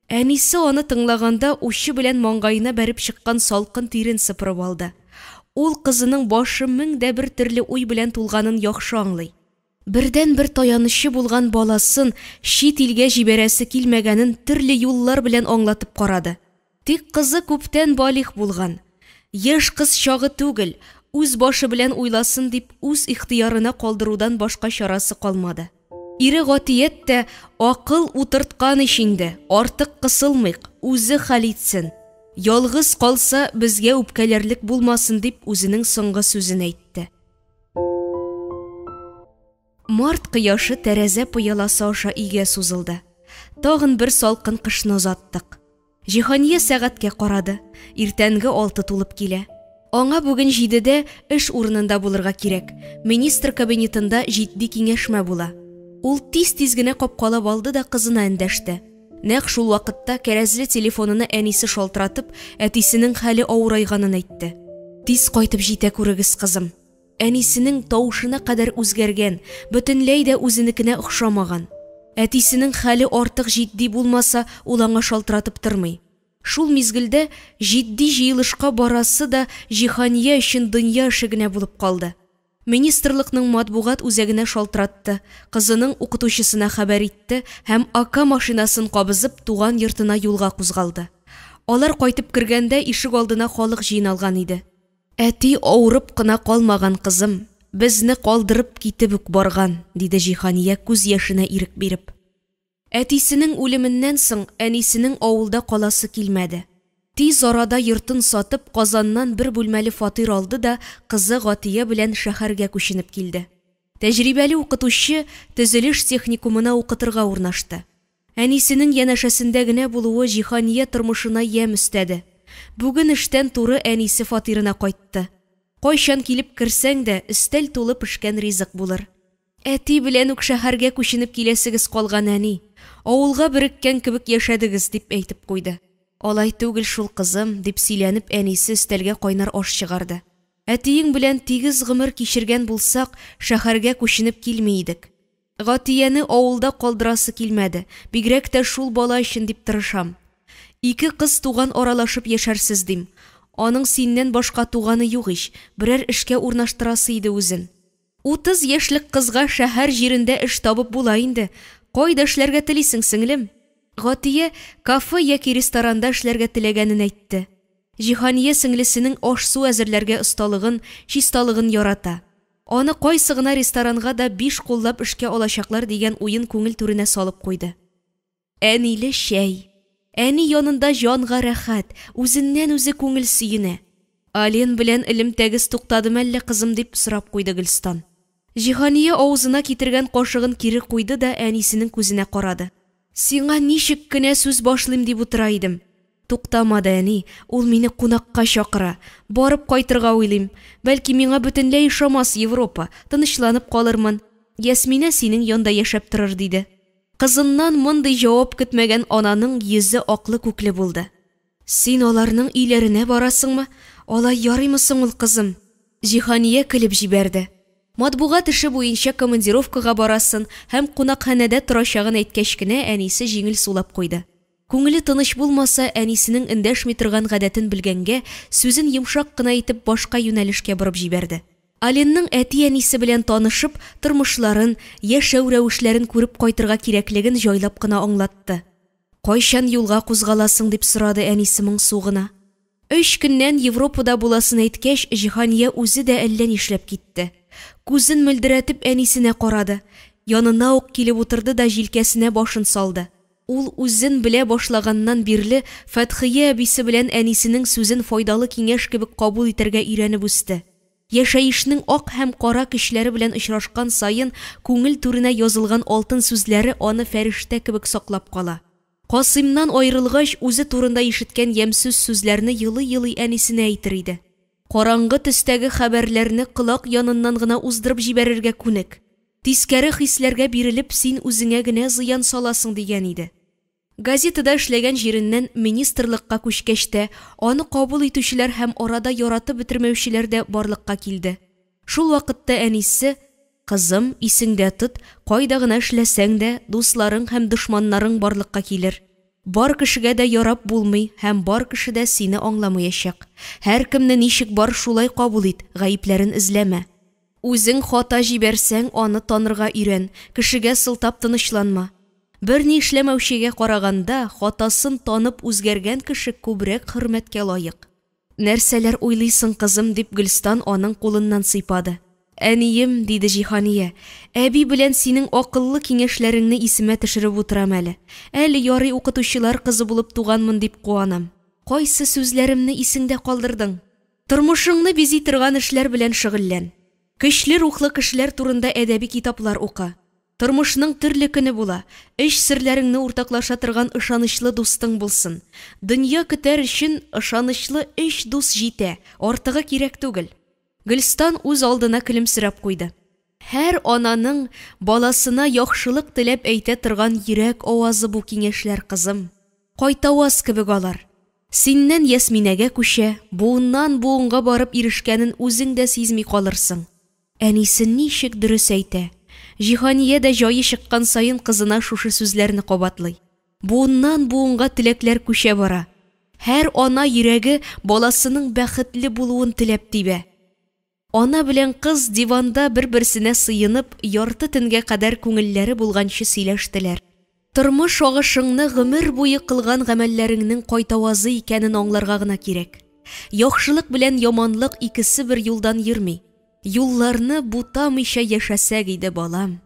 Әнисе аны тыңлаганда учы белән маңгайына бәреп чыккан салкын тирен сыпырып алды. Ул кызының башы мең дә бер төрле уй белән тулганын яхшы аңлый. Бердән бер таянышы булган баласын чит илгә җибәрәсе килмәгәнен төрле юллар белән аңлатып карады. Тик кызы күптән балих булган. Яшь кыз чагы түгел, үз башы белән уйласын дип үз ихтыярына калдырудан башка чарасы калмады. Ире Гатият тә акыл утырткан ишинде, артык кысылмыйк, үзе хәл итсен. Ялгыз калса безгә үпкәләрлек булмасын дип үзенең соңгы сүзен әйтте. Март кыяшы тәрәзә пыяласы аша өйгә сузылды. Тагын бер салкын кышны озаттык. Җиһания сәгатькә карады. Иртәнге 6 тулып килә. Аңа бүген 7дә эш урынында булырга кирәк. Министр кабинетында җитди киңәшмә була. Ул тиз-тиз генә капкалап алды да кызына эндәште. Нәкъ шул вакытта кәрәзле телефонына әнисе шалтыратып, әтисенең хәле авырайганын әйтте. Тиз кайтып җитә күрегез, кызым. Әнисенең тавышына кадәр үзгәргән, бөтенләй дә үзенекенә охшамаган. Әтисенең хәле артык җитди булмаса, ул аңа шалтыратып тормый. Шул мизгелдә җитди җыелышка барасы да Җиһания өчен дөнья эше генә булып калды. Министрлыкның матбугат үзәгенә шалтыратты, кызының укытучысына хәбәр итте һәм АК машинасын кабызып туган йортына юлга кузгалды. Алар кайтып кергәндә ишек алдына халык җыйналган иде. Әти авырып кына калмаган, кызым, безне калдырып китеп үк барган, диде Җиһания күз яшенә ирек биреп. Әтисенең үлеменнән соң әнисенең авылда каласы килмәде. Тиз арада йортын сатып, Казаннан бер бүлмәле фатир алды да кызы Гатия белән шәһәргә күченеп килде. Тәҗрибәле укытучы төзелеш техникумына укытырга урнашты. Әнисенең янәшәсендә генә булуы Җиһания тормышына ямь өстәде. Бүген эштән туры әнисе фатирына кайтты. Кайчан килеп керсәң дә, өстәл тулы пешкән ризык булыр. Әти белән үк шәһәргә күченеп киләсегез калган әни. Авылга береккән кебек яшәдегез дип әйтеп куйды. Алай түгел шул кызым, дип сөйләнеп әнисе өстәлгә кайнар аш чыгарды. Әтиең белән тигез гомер кичергән булсак, шәһәргә күченеп килми идек. Гатияне авылда калдырасы килмәде, бигрәк тә шул бала өчен дип тырышам. 2 кыз туган аралашып яшәрсез дим. Аның синнән башка туганы юк ич, берәр эшкә урнаштырасы иде үзен. 30 яшьлек кызга шәһәр җирендә эш табып була инде. Кайда эшләргә телисең, сеңлем? Гатия кафе яки ресторанда эшләргә теләгәнен әйтте. Җиһания сеңлесенең аш-су әзерләргә осталыгын, чисталыгын ярата. Аны кайсы гына ресторанга да 5 куллап эшкә алачаклар дигән уен күңел түренә салып куйды. Әниле шәй. Әни янында җанга рәхәт, үзеннән үзе күңел сөенә. Ален белән илем тәгез туктадымы әллә кызым дип сорап куйды Гөлстан. Җиһания авызына китергән кашыгын кире куйды да әнисенең күзенә карады. Сиңа ничек кенә сүз башлыйм дип утыра идем. Туктамады әни, ул мине кунакка чакыра. Барып кайтырга уйлыйм. Бәлки миңа бөтенләй ошамас Европа, тынычланып калырмын. Ясмина синең янда яшәп торыр диде. Кызыннан мондый җавап көтмәгән ананың йөзе аклы күкле булды. Син аларның өйләренә барасыңмы? Алай ярыймы соң ул кызым? Җиһания көлеп җибәрде. Матбугат эше буенча командировкага барасын һәм кунакханәдә торачагын әйткәч кенә әнисе җиңел сулап куйды. Күңеле тыныч булмаса, әнисенең эндәшми торган гадәтен белгәнгә, сүзен йомшак кына итеп башка юнәлешкә борып җибәрде. Аленның әти-әнисе белән танышып, тормышларын, яшәү рәвешләрен күреп кайтырга кирәклеген җайлап кына аңлатты. Кайчан юлга кузгаласың дип сорады әнисе моңсу гына. 3 көннән Европада буласын әйткәч, Җиһания үзе дә әллә нишләп китте. Күзен мөлдерәтеп әнисенә карады. Янына ук килеп утырды да җилкәсенә башын салды. Ул үзен белә башлаганнан бирле Фәтхия әбисе белән әнисенең сүзен файдалы киңәш кебек кабул итәргә өйрәнеп үсте. Яшәешнең ак һәм кара кешеләре белән очрашкан саен күңел түренә язылган алтын сүзләре аны фәрештә кебек саклап кала. Касыймнан аерылгач, үзе турында ишеткән ямьсез сүзләрне йылы-йылы әнисенә әйтер иде. Караңгы төстәге хәбәрләрне кылак яныннан гына уздырып җибәрергә күнек. Тискәре хисләргә бирелеп, син үзеңә генә зыян саласың дигән иде. Газетада эшләгән җиреннән министрлыкка күчкәч тә, аны кабул итүчеләр һәм арада яратып бетермәүчеләр дә барлыкка килде. Шул вакытта әнисе: "Кызым, исеңдә тот, кайда гына эшләсәң дә, дусларың һәм дошманнарың барлыкка килер. Бар кешегә дә ярап булмый һәм бар кеше дә сине аңламаячак. Һәр кемне ничек бар шулай кабул ит, гаипләрен эзләмә. Үзең хата җибәрсәң, аны танырга өйрән, кешегә сылтап тынычланма. Берни эшләмәүчегә караганда, хатасын танып үзгәргән кеше күбрәк хөрмәткә лаек." "Нәрсәләр уйлыйсың, кызым?" дип Гөлстан аның кулыннан сыйпады. "Әнием", диде Җиһания, "әби белән синең акыллы киңәшләреңне исемә төшереп утырам әле. Әле ярый укытучылар кызы булып туганмын дип куанам. Кайсы сүзләремне исеңдә калдырдың? Тормышыңны бизи торган эшләр белән шөгыльлән. Көчле рухлы кешеләр турында әдәби китаплар ука. Тормышның төрле көне була. Эш серләреңне уртаклаша торган ышанычлы дустың булсын. Дөнья көтәр өчен ышанычлы 3 дус җитә, артыгы кирәк түгел." Гөлстан үз алдына көлемсерәп куйды. Һәр ананың баласына яхшылык теләп әйтә торган йөрәк авазы бу киңәшләр, кызым. Кайтаваз кебек алар. Синнән Ясминәгә күчә, буыннан буынга барып ирешкәнен үзең дә сизми калырсың. Әнисе ничек дөрес әйтә. Җиһания дә җае чыккан саен кызына шушы сүзләрне кабатлый. Буыннан буынга теләкләр күчә бара. Һәр ана йөрәге баласының бәхетле булуын теләп тибә. Ана белән кыз диванда бер-берсенә сыйынып, ярты төнгә кадәр күңелләре булганчы сөйләштеләр. Тормыш агышыңны гомер буе кылган гамәлләреңнең кайтавазы икәнен аңларга гына кирәк. Яхшылык белән яманлык икесе бер юлдан йөрми. Юлларны бутамыйча яшәсәк иде, балам.